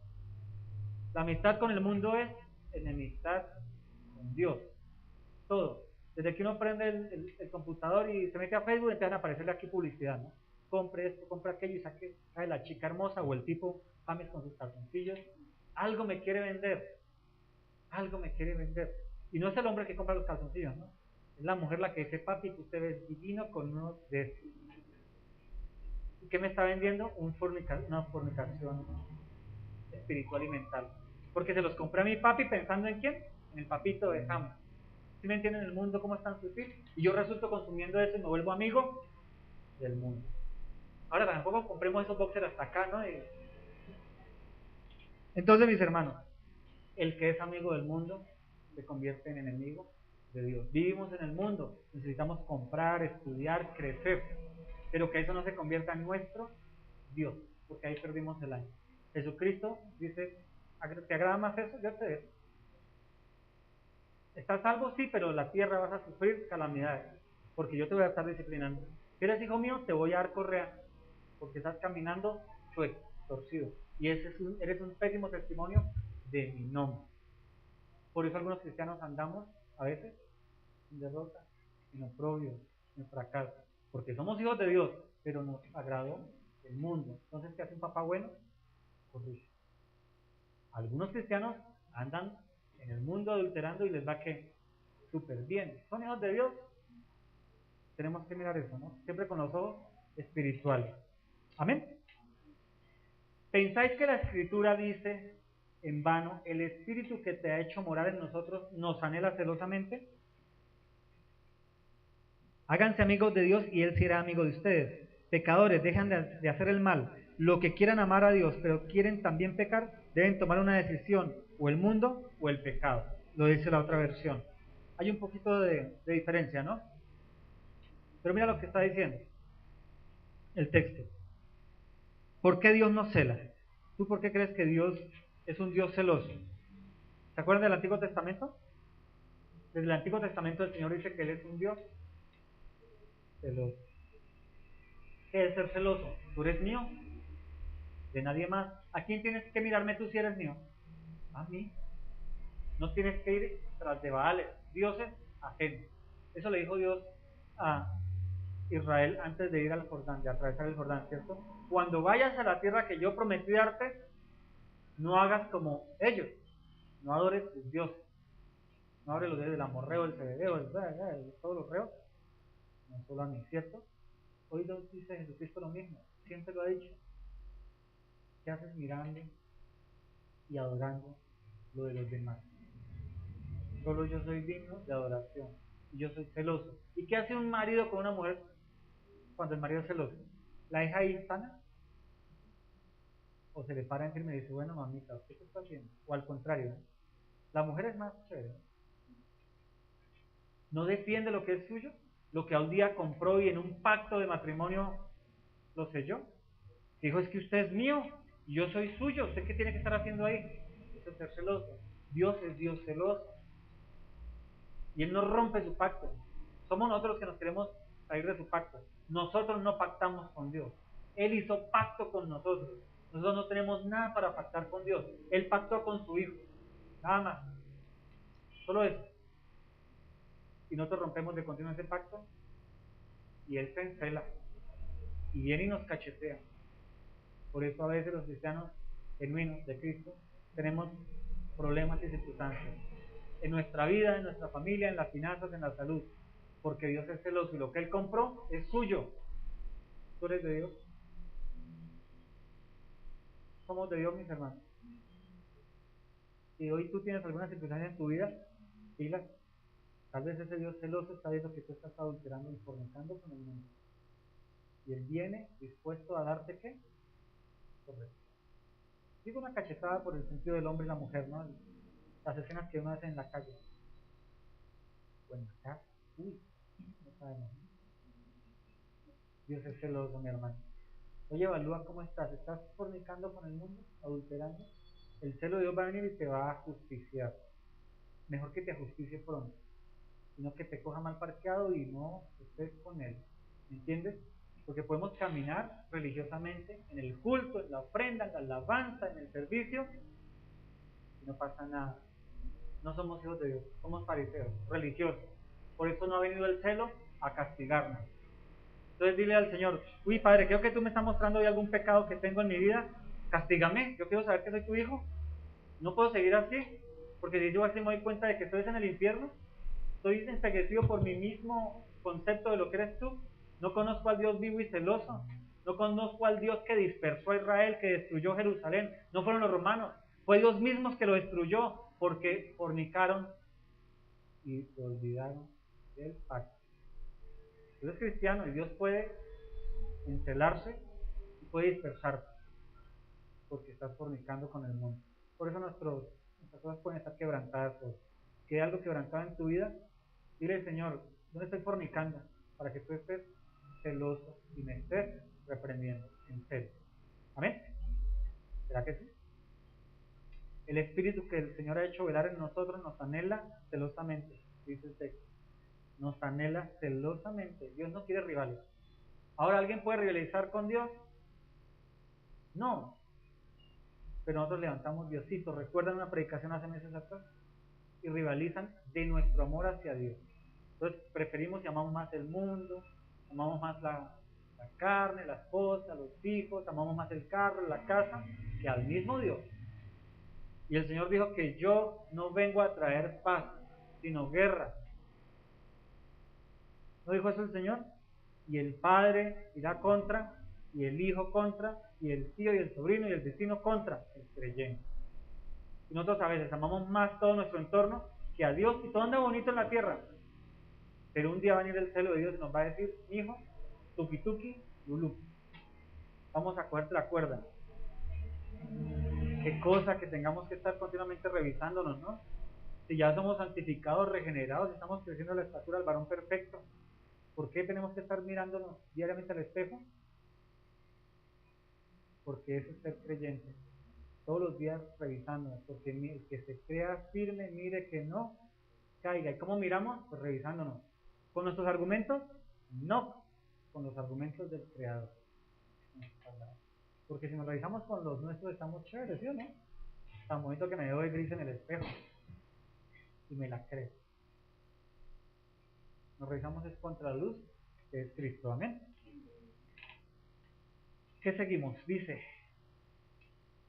La amistad con el mundo es enemistad con Dios. Todo. Desde que uno prende el computador y se mete a Facebook, empiezan a aparecerle aquí publicidad, ¿no? Compre esto, compre aquello y saque la chica hermosa o el tipo James con sus calzoncillos. Algo me quiere vender. Algo me quiere vender. Y no es el hombre que compra los calzoncillos, ¿no? Es la mujer la que dice, papi, que usted es divino con uno de estos. ¿Y qué me está vendiendo? Una fornicación espiritual y mental. Porque se los compré a mi papi pensando en quién, en el papito de James. ¿Sí me entienden el mundo cómo es tan sutil? Y yo resulto consumiendo eso y me vuelvo amigo del mundo. Ahora tampoco compremos esos boxers hasta acá, ¿no? Entonces, mis hermanos, el que es amigo del mundo se convierte en enemigo de Dios. Vivimos en el mundo, necesitamos comprar, estudiar, crecer, pero que eso no se convierta en nuestro Dios, porque ahí perdimos el año. Jesucristo dice, ¿te agrada más eso? Yo te dejo. ¿Estás salvo? Sí, pero la tierra vas a sufrir calamidades, porque yo te voy a estar disciplinando. Si eres hijo mío, te voy a dar correa, porque estás caminando chueco, torcido, y eres un pésimo testimonio de mi nombre. Por eso algunos cristianos andamos, a veces, en derrota, en oprobio, en fracaso, porque somos hijos de Dios, pero nos agradó el mundo. Entonces, ¿qué hace un papá bueno? Corrige. Algunos cristianos andan en el mundo adulterando y les va que súper bien. ¿Son hijos de Dios? Tenemos que mirar eso, ¿no? Siempre con los ojos espirituales. Amén. ¿Pensáis que la Escritura dice en vano, el Espíritu que te ha hecho morar en nosotros nos anhela celosamente? Háganse amigos de Dios y Él será amigo de ustedes. Pecadores, dejan de hacer el mal. Lo que quieran amar a Dios, pero quieren también pecar, deben tomar una decisión, o el mundo o el pecado. Lo dice la otra versión. Hay un poquito de diferencia, ¿no? Pero mira lo que está diciendo el texto. ¿Por qué Dios nos cela? ¿Tú por qué crees que Dios es un Dios celoso? ¿Se acuerdan del Antiguo Testamento? Desde el Antiguo Testamento el Señor dice que Él es un Dios celoso. ¿Qué es ser celoso? ¿Tú eres mío? De nadie más. ¿A quién tienes que mirarme tú si eres mío? A mí. No tienes que ir tras de Baales, dioses ajenos. Eso le dijo Dios a Israel antes de ir al Jordán, de atravesar el Jordán, ¿cierto? Cuando vayas a la tierra que yo prometí darte, no hagas como ellos, no adores tus dioses, no adores los dioses del amorreo, el cebedeo, todos los reos, no solo a mí, ¿cierto? Hoy dice Jesucristo lo mismo, siempre lo ha dicho. ¿Qué haces mirando y adorando lo de los demás? Solo yo soy digno de adoración y yo soy celoso. ¿Y qué hace un marido con una mujer cuando el marido es celoso? ¿La deja ahí sana? ¿O se le para encima y dice, bueno mamita, ¿usted qué está haciendo? O al contrario, la mujer es más chévere, no defiende lo que es suyo, lo que a un día compró y en un pacto de matrimonio lo selló. Dijo, es que usted es mío y yo soy suyo, ¿usted qué tiene que estar haciendo ahí? Eso es ser celoso. Dios es Dios celoso y Él no rompe su pacto. Somos nosotros los que nos queremos salir de su pacto. Nosotros no pactamos con Dios, Él hizo pacto con nosotros. Nosotros no tenemos nada para pactar con Dios. Él pactó con su Hijo, nada más, solo eso. Y nosotros rompemos de continuo ese pacto y Él se encela y viene y nos cachetea. Por eso a veces los cristianos genuinos de Cristo tenemos problemas y circunstancias en nuestra vida, en nuestra familia, en las finanzas, en la salud, porque Dios es celoso y lo que Él compró es suyo. ¿Tú eres de Dios? Somos de Dios, mis hermanos. Si hoy tú tienes alguna circunstancia en tu vida, pilas. Tal vez ese Dios celoso está viendo que tú estás adulterando y fornicando con el mundo. Y Él viene dispuesto a darte, ¿qué? Correcto. Digo una cachetada por el sentido del hombre y la mujer, ¿no? Las escenas que uno hace en la calle. O en la casa. Uy, no sabemos. Dios es celoso, mi hermano. Oye, evalúa cómo estás. ¿Estás fornicando con el mundo? ¿Adulterando? El celo de Dios va a venir y te va a justiciar. Mejor que te justicie pronto, sino que te coja mal parqueado y no estés con Él. ¿Me entiendes? Porque podemos caminar religiosamente en el culto, en la ofrenda, en la alabanza, en el servicio, y no pasa nada. No somos hijos de Dios, somos fariseos, religiosos. Por eso no ha venido el celo a castigarnos. Entonces dile al Señor, uy Padre, creo que tú me estás mostrando hoy algún pecado que tengo en mi vida, castígame, yo quiero saber que soy tu hijo, no puedo seguir así, porque si yo así me doy cuenta de que estoy en el infierno, estoy enseguecido por mi mismo concepto de lo que eres tú, no conozco al Dios vivo y celoso, no conozco al Dios que dispersó a Israel, que destruyó Jerusalén, no fueron los romanos, fue Dios mismo que lo destruyó, porque fornicaron y se olvidaron del pacto. Dios es cristiano y Dios puede encelarse y puede dispersarse porque estás fornicando con el mundo. Por eso nuestras cosas pueden estar quebrantadas. Si hay algo quebrantado en tu vida, dile al Señor, ¿dónde estoy fornicando? Para que tú estés celoso y me estés reprendiendo en serio. ¿Amén? ¿Será que sí? El espíritu que el Señor ha hecho velar en nosotros nos anhela celosamente, dice el texto. Nos anhela celosamente. Dios no quiere rivales. Ahora, ¿alguien puede rivalizar con Dios? No. Pero nosotros levantamos Diosito. ¿Recuerdan una predicación hace meses atrás? Y rivalizan de nuestro amor hacia Dios. Entonces preferimos y amamos más el mundo, amamos más la carne, la esposa, los hijos, amamos más el carro, la casa, que al mismo Dios. Y el Señor dijo que yo no vengo a traer paz, sino guerra. ¿No dijo eso el Señor? Y el padre irá contra, y el hijo contra, y el tío y el sobrino y el vecino contra el creyente. Y nosotros a veces amamos más todo nuestro entorno que a Dios, y todo anda bonito en la tierra. Pero un día va a venir el celo de Dios y nos va a decir, hijo, tuki tuki, lulú. Vamos a cogerte la cuerda. Qué cosa que tengamos que estar continuamente revisándonos, ¿no? Si ya somos santificados, regenerados, estamos creciendo la estatura del varón perfecto, ¿por qué tenemos que estar mirándonos diariamente al espejo? Porque eso es ser creyente. Todos los días revisándonos, porque el que se crea firme, mire que no caiga. ¿Y cómo miramos? Pues revisándonos. ¿Con nuestros argumentos? No, con los argumentos del Creador. Porque si nos revisamos con los nuestros, estamos chéveres, ¿sí o no? Tan bonito que me veo de gris en el espejo y me la creo. Nos revisamos es contra la luz, que es Cristo. Amén. ¿Qué seguimos? Dice,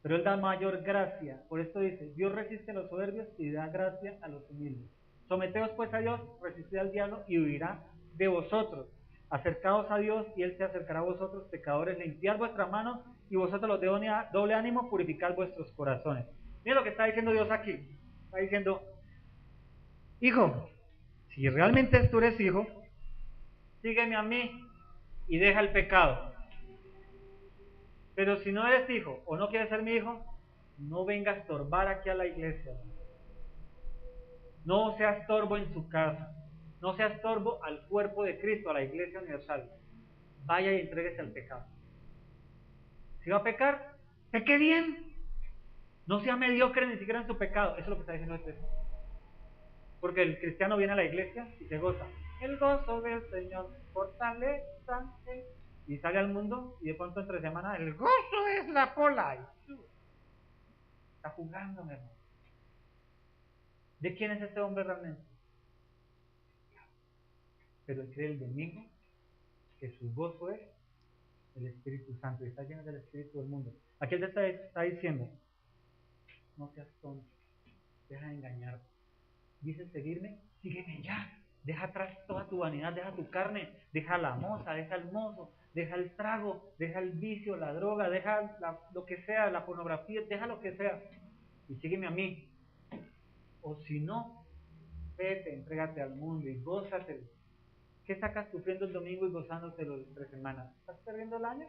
pero Él da mayor gracia. Por esto dice, Dios resiste a los soberbios y da gracia a los humildes. Someteos pues a Dios, resistid al diablo y huirá de vosotros. Acercaos a Dios y Él se acercará a vosotros, pecadores. Limpiad vuestras manos y vosotros los de doble ánimo, purificad vuestros corazones. Mira lo que está diciendo Dios aquí. Está diciendo, hijo, si realmente tú eres hijo, sígueme a mí y deja el pecado. Pero si no eres hijo o no quieres ser mi hijo, no venga a estorbar aquí a la iglesia. No sea estorbo en su casa. No sea estorbo al cuerpo de Cristo, a la iglesia universal. Vaya y entréguese al pecado. Si va a pecar, peque bien. No sea mediocre ni siquiera en su pecado. Eso es lo que está diciendo el texto. Porque el cristiano viene a la iglesia y se goza. El gozo del Señor, fortaleza. Y sale al mundo y de pronto entre semana, el gozo es la pola. Está jugando, mi hermano. ¿De quién es este hombre realmente? Pero él cree el domingo que su gozo es el Espíritu Santo y está lleno del Espíritu del mundo. Aquí él está diciendo, no seas tonto, deja de engañarte. Dice seguirme, sígueme ya. Deja atrás toda tu vanidad, deja tu carne, deja la moza, deja el mozo, deja el trago, deja el vicio, la droga, deja lo que sea, la pornografía, deja lo que sea y sígueme a mí. O si no, vete, entrégate al mundo y gózate. ¿Qué sacas sufriendo el domingo y gozándotelo entre semanas? ¿Estás perdiendo el año?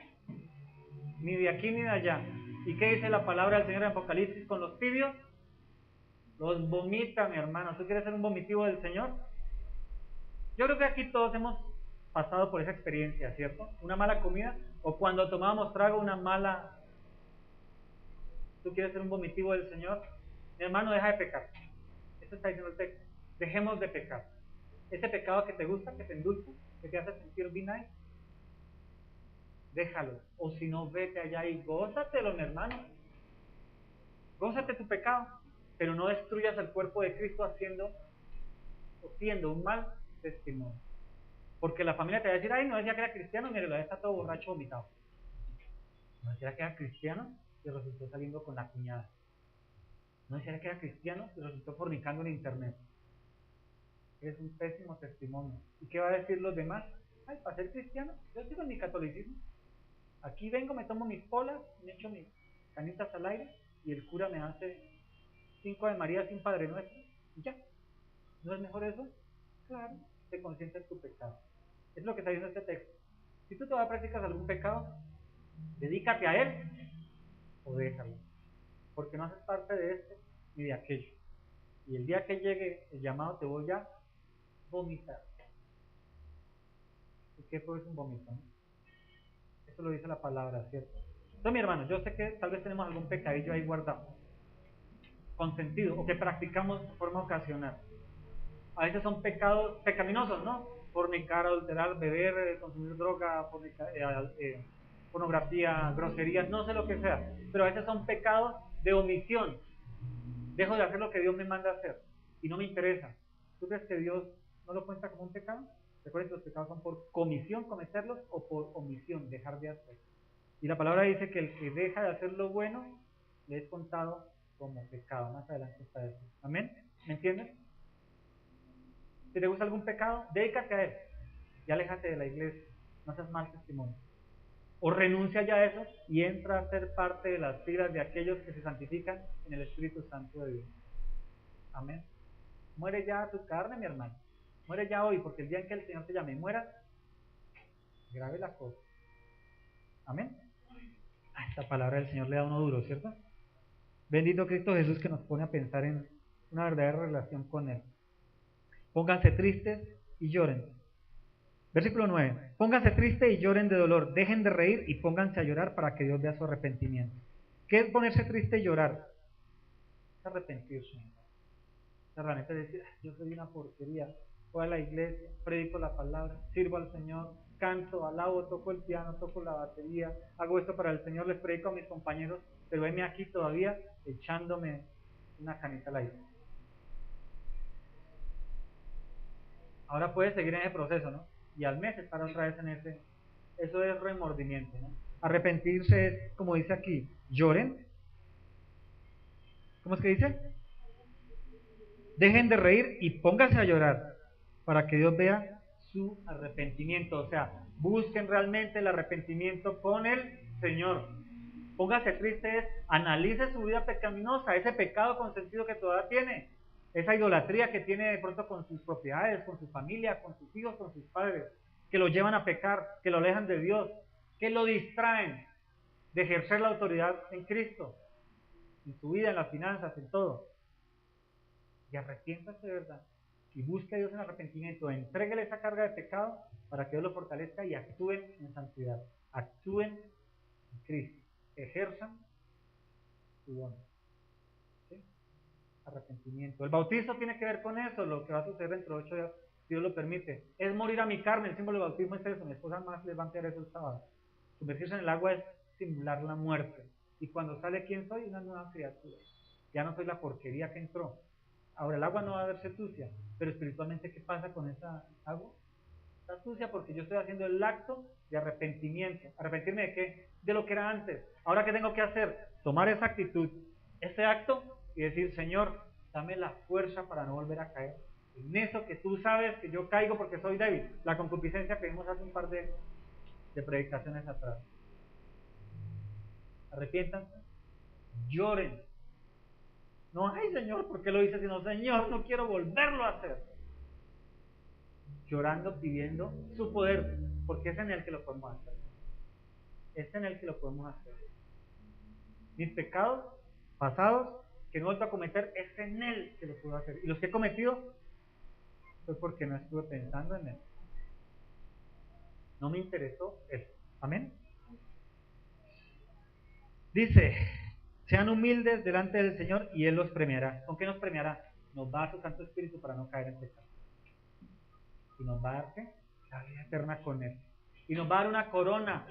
Ni de aquí ni de allá. ¿Y qué dice la palabra del Señor en Apocalipsis con los tibios? Los vomita, mi hermano. ¿Tú quieres ser un vomitivo del Señor? Yo creo que aquí todos hemos pasado por esa experiencia, ¿cierto? Una mala comida, o cuando tomábamos trago, una mala... ¿Tú quieres ser un vomitivo del Señor? Mi hermano, deja de pecar. Eso está diciendo el texto. Dejemos de pecar. Ese pecado que te gusta, que te endulza, que te hace sentir bien ahí, déjalo. O si no, vete allá y gózatelo, mi hermano. Gózate tu pecado, pero no destruyas el cuerpo de Cristo haciendo o siendo un mal testimonio. Porque la familia te va a decir, ay, no decía que era cristiano, mire, lo está todo borracho vomitado. No decía que era cristiano y resultó saliendo con la cuñada. No decía que era cristiano y resultó fornicando en internet. Es un pésimo testimonio. ¿Y qué va a decir los demás? Ay, para ser cristiano, yo sigo en mi catolicismo. Aquí vengo, me tomo mis polas, me echo mis canitas al aire y el cura me hace 5 de María sin Padre Nuestro. Y ya. ¿No es mejor eso? Claro, te consientes tu pecado. Es lo que está diciendo este texto. Si tú todavía practicas algún pecado, dedícate a él o déjalo. Porque no haces parte de esto ni de aquello. Y el día que llegue el llamado te voy a vomitar. ¿Y qué fue un vómito? ¿No? Eso lo dice la palabra, ¿cierto? Entonces, mi hermano, yo sé que tal vez tenemos algún pecadillo ahí guardado, consentido, o que practicamos de forma ocasional. A veces son pecados pecaminosos, ¿no? Fornicar, adulterar, beber, consumir droga, pornografía, groserías, no sé lo que sea. Pero a veces son pecados de omisión. Dejo de hacer lo que Dios me manda a hacer y no me interesa. ¿Tú crees que Dios no lo cuenta como un pecado? Recuerden que los pecados son por comisión cometerlos o por omisión, dejar de hacer. Y la palabra dice que el que deja de hacer lo bueno le es contado como pecado. Más adelante está eso. ¿Amén? ¿Me entiendes? Si te gusta algún pecado, dedícate a él y aléjate de la iglesia. No seas mal testimonio. O renuncia ya a eso y entra a ser parte de las filas de aquellos que se santifican en el Espíritu Santo de Dios. Amén. Muere ya tu carne, mi hermano. Muere ya hoy, porque el día en que el Señor te llame y mueras, grave la cosa. Amén. Esta palabra del Señor le da uno duro, ¿cierto? Bendito Cristo Jesús, que nos pone a pensar en una verdadera relación con Él. Pónganse tristes y lloren. Versículo 9. Pónganse tristes y lloren de dolor. Dejen de reír y pónganse a llorar para que Dios vea su arrepentimiento. ¿Qué es ponerse triste y llorar? Es arrepentirse. Realmente decir, yo soy una porquería. Voy a la iglesia, predico la palabra, sirvo al Señor, canto, alabo, toco el piano, toco la batería, hago esto para el Señor, les predico a mis compañeros, pero venme aquí todavía echándome una canita al aire. Ahora puedes seguir en ese proceso, ¿no? Y al mes estar otra vez en ese. Eso es remordimiento, ¿no? Arrepentirse es, como dice aquí, lloren. ¿Cómo es que dice? Dejen de reír y pónganse a llorar para que Dios vea su arrepentimiento. O sea, busquen realmente el arrepentimiento con el Señor. Póngase triste, analice su vida pecaminosa, ese pecado consentido que todavía tiene, esa idolatría que tiene de pronto con sus propiedades, con su familia, con sus hijos, con sus padres, que lo llevan a pecar, que lo alejan de Dios, que lo distraen de ejercer la autoridad en Cristo, en su vida, en las finanzas, en todo. Y arrepiéntase de verdad y busque a Dios en arrepentimiento, entréguele esa carga de pecado para que Dios lo fortalezca y actúen en santidad, actúen en Cristo, ejerzan su don. ¿Sí? Arrepentimiento. El bautizo tiene que ver con eso, lo que va a suceder dentro de 8 días, si Dios lo permite. Es morir a mi carne, el símbolo del bautismo es eso, mi esposa más les va a enviar eso el sábado. Sumergirse en el agua es simular la muerte. Y cuando sale, ¿quién soy? Una nueva criatura. Ya no soy la porquería que entró. Ahora, el agua no va a verse sucia, pero espiritualmente, ¿qué pasa con esa agua? Está sucia porque yo estoy haciendo el acto de arrepentimiento. ¿Arrepentirme de qué? De lo que era antes. Ahora, ¿qué tengo que hacer? Tomar esa actitud, ese acto, y decir, Señor, dame la fuerza para no volver a caer en eso que tú sabes que yo caigo porque soy débil. La concupiscencia que vimos hace un par de predicaciones atrás. Arrepiéntanse, lloren, No, ay Señor, ¿por qué lo hice? Sino, Señor, no quiero volverlo a hacer. Llorando, pidiendo su poder, porque es en Él que lo podemos hacer. Es en Él que lo podemos hacer. Mis pecados pasados, que no he vuelto a cometer, es en Él que lo puedo hacer. Y los que he cometido, fue porque no estuve pensando en Él. No me interesó Él. Amén. Dice, sean humildes delante del Señor y Él los premiará. ¿Con qué nos premiará? Nos va a dar su Santo Espíritu para no caer en pecado. Y nos va a dar la vida eterna con Él. Y nos va a dar una corona.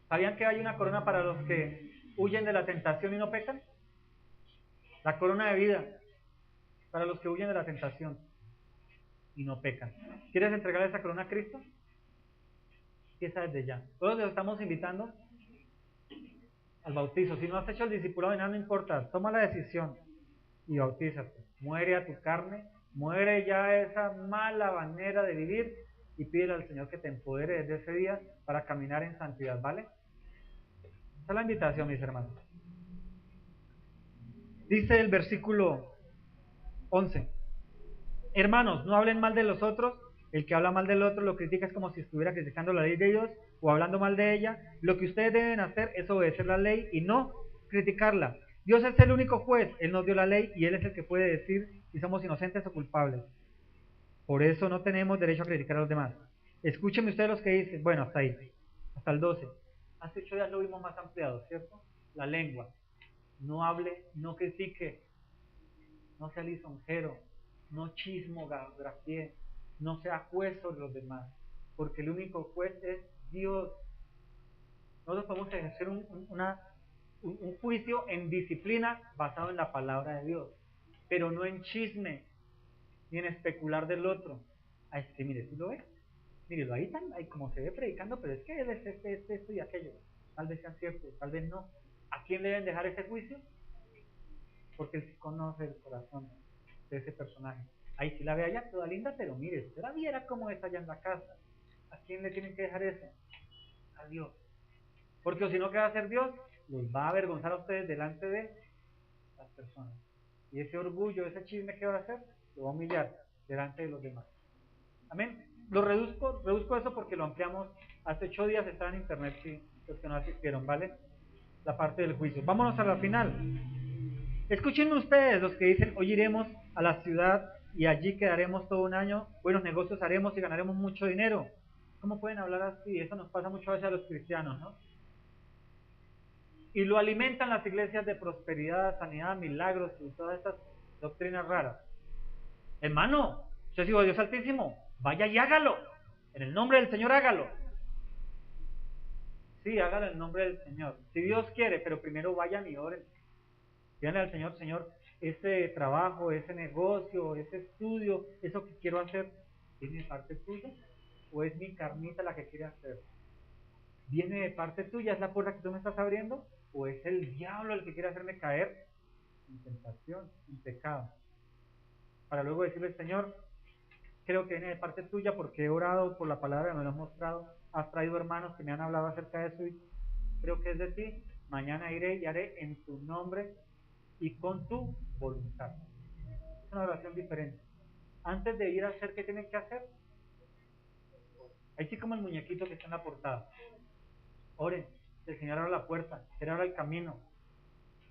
¿Sabían que hay una corona para los que huyen de la tentación y no pecan? La corona de vida para los que huyen de la tentación y no pecan. ¿Quieres entregar esa corona a Cristo? Empieza desde ya. Todos los estamos invitando al bautizo. Si no has hecho el discipulado de nada, no importa. Toma la decisión y bautízate. Muere a tu carne, muere ya esa mala manera de vivir y pídele al Señor que te empodere desde ese día para caminar en santidad, ¿vale? Esa es la invitación, mis hermanos. Dice el versículo 11: hermanos, no hablen mal de los otros. El que habla mal del otro lo critica, es como si estuviera criticando la ley de Dios o hablando mal de ella. Lo que ustedes deben hacer es obedecer la ley y no criticarla. Dios es el único juez, Él nos dio la ley y Él es el que puede decir si somos inocentes o culpables. Por eso no tenemos derecho a criticar a los demás. Escúchenme ustedes los que dicen, bueno, hasta ahí, hasta el 12. Hace 8 días lo vimos más ampliado, ¿cierto? La lengua. No hable, no critique, no sea lisonjero, no chismografíe, no sea juez sobre los demás, porque el único juez es Dios. Nosotros podemos ejercer un juicio en disciplina basado en la palabra de Dios, pero no en chisme, ni en especular del otro. Ay, sí, mire, ¿sí lo ve? Mírelo, ahí como se ve predicando, pero es que él es esto y aquello. Tal vez sea cierto, tal vez no. ¿A quién le deben dejar ese juicio? Porque él conoce el corazón de ese personaje. Ahí sí la ve allá toda linda, pero mire, usted la viera cómo es allá en la casa. ¿A quién le tienen que dejar eso? A Dios. Porque si no, ¿qué va a hacer Dios? Los va a avergonzar a ustedes delante de las personas. Y ese orgullo, ese chisme que va a hacer, lo va a humillar delante de los demás. Amén. Lo reduzco eso porque lo ampliamos hace 8 días, está en internet, sí, los que no asistieron, ¿vale? La parte del juicio. Vámonos a la final. Escúchenme ustedes, los que dicen, hoy iremos a la ciudad y allí quedaremos todo un año, buenos negocios haremos y ganaremos mucho dinero. ¿Cómo pueden hablar así? Eso nos pasa muchas veces a los cristianos, ¿no? Y lo alimentan las iglesias de prosperidad, sanidad, milagros y todas estas doctrinas raras. Hermano, yo digo, Dios Altísimo, vaya y hágalo. En el nombre del Señor hágalo. Sí, hágalo en el nombre del Señor. Si Dios quiere, pero primero vayan y oren. Díganle al Señor, Señor, ese trabajo, ese negocio, ese estudio, eso que quiero hacer, ¿viene de parte tuya? ¿O es mi carnita la que quiere hacer? ¿Viene de parte tuya? ¿Es la puerta que tú me estás abriendo? ¿O es el diablo el que quiere hacerme caer en tentación, en pecado? Para luego decirle, Señor, creo que viene de parte tuya porque he orado por la palabra, me lo has mostrado, has traído hermanos que me han hablado acerca de eso y creo que es de ti. Mañana iré y haré en tu nombre y con tu voluntad. Es una oración diferente. Antes de ir a hacer, ¿qué tienen que hacer? Ahí sí, como el muñequito que está en la portada. Oren, el Señor abre la puerta, Él abre el camino.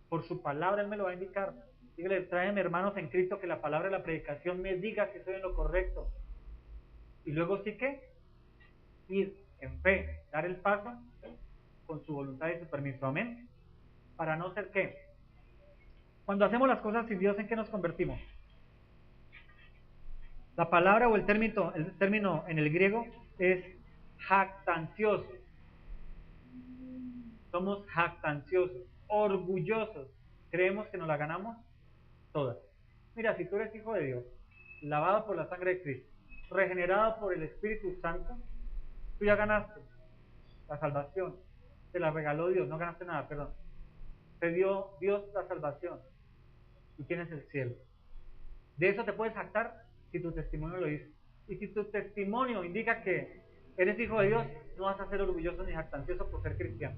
Por su palabra Él me lo va a indicar. Dígale, tráeme hermanos en Cristo que la palabra de la predicación me diga que estoy en lo correcto. Y luego sí que ir en fe, dar el paso con su voluntad y su permiso. Amén. Para no ser ¿qué? Cuando hacemos las cosas sin Dios, ¿en qué nos convertimos? La palabra o el término en el griego es jactancioso. Somos jactanciosos, orgullosos. Creemos que nos la ganamos todas. Mira, si tú eres hijo de Dios, lavado por la sangre de Cristo, regenerado por el Espíritu Santo, tú ya ganaste la salvación. Te la regaló Dios, no ganaste nada, perdón. Te dio Dios la salvación. Tú tienes el cielo. De eso te puedes jactar si tu testimonio lo dice. Y si tu testimonio indica que eres hijo de Dios, no vas a ser orgulloso ni jactancioso por ser cristiano.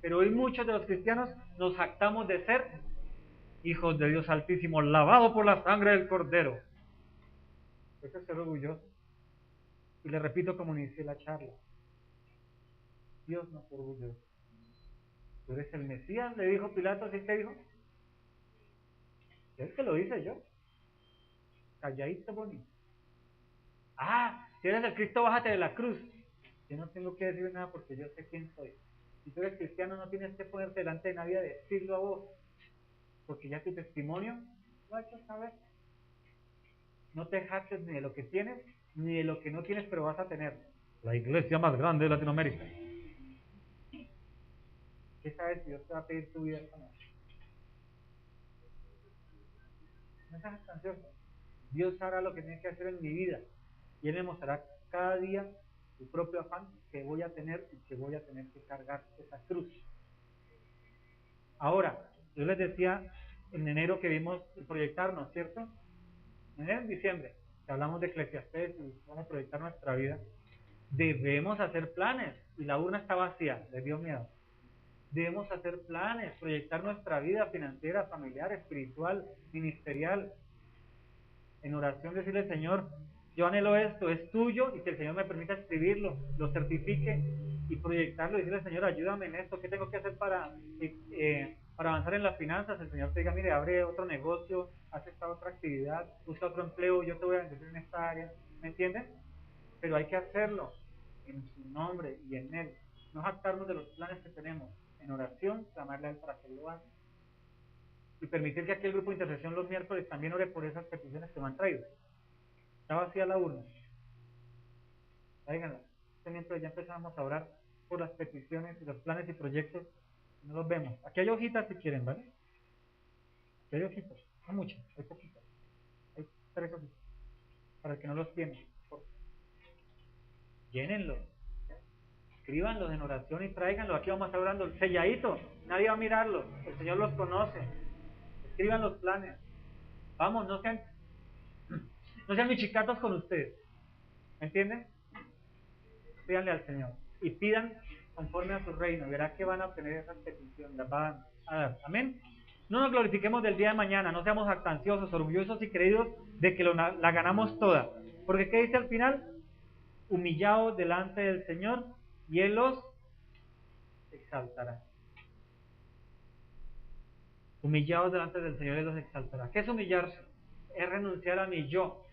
Pero hoy muchos de los cristianos nos jactamos de ser hijos de Dios Altísimo, lavado por la sangre del Cordero. Eso es ser orgulloso. Y le repito como inicié la charla. Dios no es orgulloso. Tú eres el Mesías, le dijo Pilato, ¿así que dijo? Es que lo hice yo. Calladito bonito. Ah, si eres el Cristo, bájate de la cruz. Yo no tengo que decir nada porque yo sé quién soy. Si tú eres cristiano, no tienes que ponerte delante de nadie a decirlo a vos, porque ya tu testimonio lo ha hecho saber. No te jactes ni de lo que tienes, ni de lo que no tienes, pero vas a tener. La iglesia más grande de Latinoamérica. ¿Qué sabes si Dios te va a pedir tu vida esta noche? No seas ansioso. Dios hará lo que tiene que hacer en mi vida. Y Él me mostrará cada día su propio afán que voy a tener y que voy a tener que cargar esa cruz. Ahora, yo les decía en enero que vimos proyectarnos, ¿cierto? En enero, en diciembre, que hablamos de Eclesiastés y vamos a proyectar nuestra vida. Debemos hacer planes. Y la urna está vacía, les dio miedo. Debemos hacer planes, proyectar nuestra vida financiera, familiar, espiritual, ministerial. En oración decirle al Señor, yo anhelo esto, es tuyo, y que el Señor me permita escribirlo, lo certifique y proyectarlo, y decirle al Señor, ayúdame en esto, ¿qué tengo que hacer para avanzar en las finanzas? El Señor te diga, mire, abre otro negocio, haz esta otra actividad, busca otro empleo, yo te voy a bendecir en esta área, ¿me entienden? Pero hay que hacerlo en su nombre y en Él, no jactarnos de los planes que tenemos, en oración, clamarle a Él para que lo haga. Y permitir que aquí el grupo de intercesión los miércoles también ore por esas peticiones que me han traído. Está vacía la urna. Tráiganla. Este miércoles ya empezamos a orar por las peticiones y los planes y proyectos. No los vemos. Aquí hay hojitas si quieren, ¿vale? Aquí hay hojitas. No muchas, hay poquitas. Hay 3 hojitas. Para el que no los tiene. Llénenlos. Escríbanlos en oración y tráiganlo. Aquí vamos a estar orando selladito. Nadie va a mirarlos. El Señor los conoce. Escriban los planes. Vamos, no sean michicatos con ustedes. ¿Me entienden? Pídanle al Señor. Y pidan conforme a su reino. Verá que van a obtener esas peticiones. Las van a dar. Amén. No nos glorifiquemos del día de mañana. No seamos jactanciosos, orgullosos y creídos de que la ganamos toda. Porque ¿qué dice al final? Humillados delante del Señor y Él los exaltará. Humillados delante del Señor y Él los exaltará. ¿Qué es humillarse? Es renunciar a mi yo.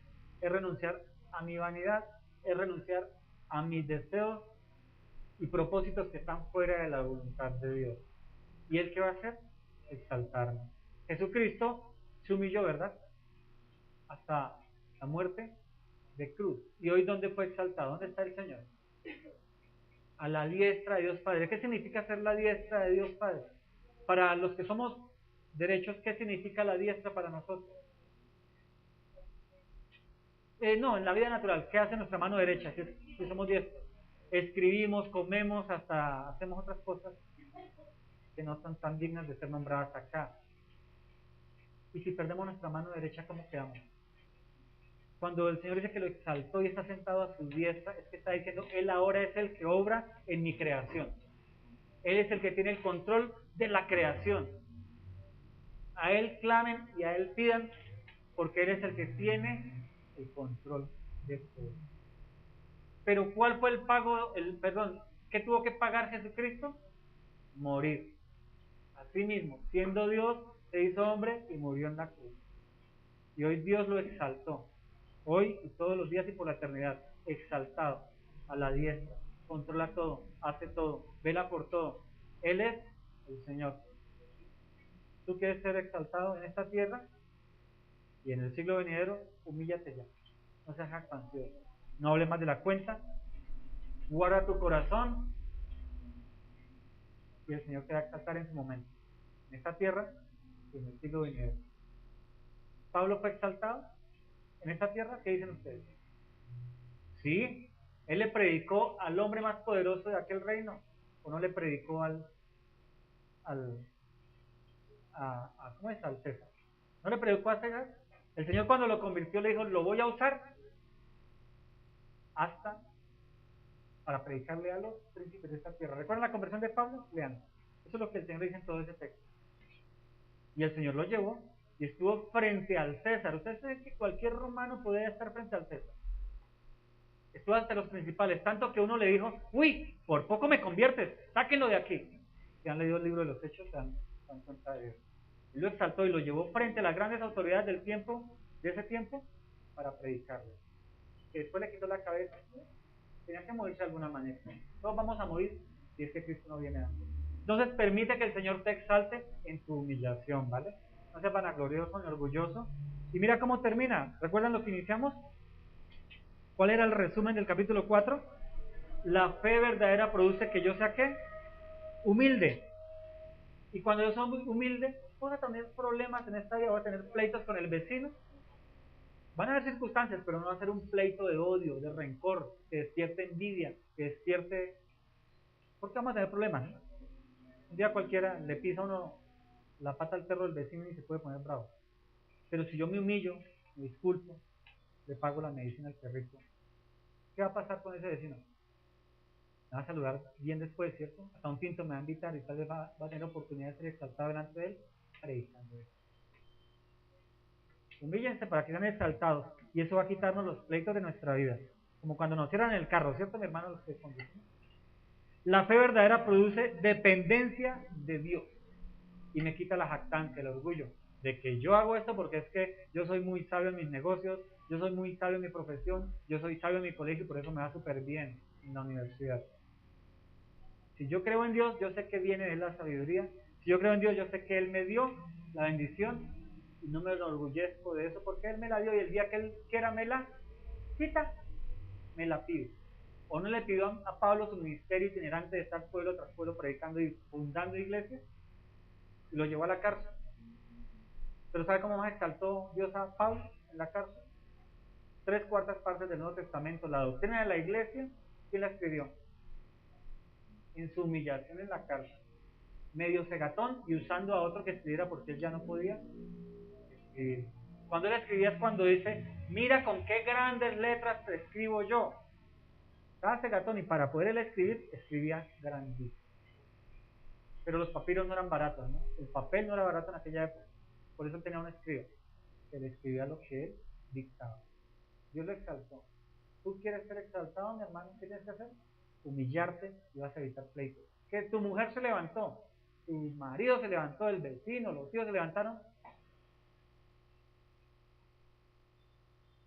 Es renunciar a mi vanidad. Es renunciar a mis deseos y propósitos que están fuera de la voluntad de Dios. ¿Y Él qué va a hacer? Exaltarme. Jesucristo se humilló, ¿verdad? Hasta la muerte de cruz. ¿Y hoy dónde fue exaltado? ¿Dónde está el Señor? A la diestra de Dios Padre. ¿Qué significa ser la diestra de Dios Padre? Para los que somos derechos, ¿qué significa la diestra para nosotros? No, en la vida natural, ¿qué hace nuestra mano derecha si somos diestros? Escribimos, comemos, hasta hacemos otras cosas que no son tan dignas de ser nombradas acá. Y si perdemos nuestra mano derecha, ¿cómo quedamos? Cuando el Señor dice que lo exaltó y está sentado a su diestra, es que está diciendo, Él ahora es el que obra en mi creación. Él es el que tiene el control de la creación. A Él clamen y a Él pidan, porque Él es el que tiene el control de todo. Pero ¿cuál fue el pago, qué tuvo que pagar Jesucristo? Morir. Así mismo, siendo Dios, se hizo hombre y murió en la cruz. Y hoy Dios lo exaltó. Hoy y todos los días y por la eternidad. Exaltado a la diestra. Controla todo, hace todo, vela por todo. Él es el Señor. ¿Tú quieres ser exaltado en esta tierra? Y en el siglo venidero, humíllate ya. No seas jactancioso. No hables más de la cuenta. Guarda tu corazón. Y el Señor te va a exaltar en su momento. En esta tierra y en el siglo venidero. ¿Pablo fue exaltado en esta tierra? ¿Qué dicen ustedes? Sí. Él le predicó al hombre más poderoso de aquel reino. ¿O no le predicó ¿cómo es? Al César. ¿No le predicó a César? El Señor cuando lo convirtió le dijo, lo voy a usar hasta para predicarle a los príncipes de esta tierra. ¿Recuerdan la conversión de Pablo? Lean. Eso es lo que el Señor dice en todo ese texto. Y el Señor lo llevó y estuvo frente al César. ¿Usted sabe que cualquier romano podía estar frente al César? Estuvo hasta los principales, tanto que uno le dijo, uy, por poco me conviertes, sáquenlo de aquí. Si han leído el libro de los Hechos, se dan cuenta de eso. Él lo exaltó y lo llevó frente a las grandes autoridades del tiempo, de ese tiempo, para predicarle. Que después le quitó la cabeza, ¿sí? Tenía que morirse de alguna manera. Todos vamos a morir si es que Cristo no viene antes. Entonces permite que el Señor te exalte en tu humillación, ¿vale? No seas vanaglorioso ni orgulloso. Y mira cómo termina. ¿Recuerdan lo que iniciamos? ¿Cuál era el resumen del capítulo 4? La fe verdadera produce que yo sea ¿qué? Humilde. Y cuando yo soy humilde, voy a tener problemas en esta vida, voy a tener pleitos con el vecino. Van a haber circunstancias, pero no va a ser un pleito de odio, de rencor, que despierte envidia, que despierte... Porque vamos a tener problemas. Un día cualquiera le pisa a uno la pata al perro del vecino y se puede poner bravo. Pero si yo me humillo, me disculpo, le pago la medicina al perrito, ¿qué va a pasar con ese vecino? Me va a saludar bien después, ¿cierto? Hasta un tinto me va a invitar y tal vez va a tener oportunidad de ser exaltado delante de él, predicando eso. Humíllense para que sean exaltados y eso va a quitarnos los pleitos de nuestra vida. Como cuando nos cierran el carro, ¿cierto, mi hermano? Los que conducen. La fe verdadera produce dependencia de Dios y me quita la jactancia, el orgullo de que yo hago esto porque es que yo soy muy sabio en mis negocios, yo soy muy sabio en mi profesión, yo soy sabio en mi colegio y por eso me va súper bien en la universidad. Si yo creo en Dios, yo sé que viene de la sabiduría. Si yo creo en Dios, yo sé que Él me dio la bendición y no me enorgullezco de eso porque Él me la dio y el día que Él quiera me la quita, me la pide. O no le pidió a Pablo su ministerio itinerante de estar pueblo tras pueblo predicando y fundando iglesias y lo llevó a la cárcel. Pero ¿sabe cómo más exaltó Dios a Pablo en la cárcel? 3/4 del Nuevo Testamento, la doctrina de la iglesia, ¿quién la escribió? En su humillación en la cárcel, medio cegatón y usando a otro que escribiera porque él ya no podía escribir. Cuando él escribía es cuando dice, mira con qué grandes letras te escribo yo. Estaba cegatón y para poder él escribir, escribía grandísimo. Pero los papiros no eran baratos, ¿no? El papel no era barato en aquella época. Por eso tenía un escriba, que le escribía lo que él dictaba. Dios lo exaltó. ¿Tú quieres ser exaltado, mi hermano? ¿Qué tienes que hacer? Humillarte y vas a evitar pleitos. Que tu mujer se levantó, tu marido se levantó, el vecino, los hijos se levantaron.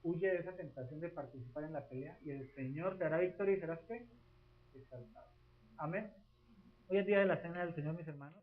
Huye de esa tentación de participar en la pelea y el Señor te dará victoria y serás ¿qué? Exaltado. Amén. Hoy es día de la cena del Señor, mis hermanos.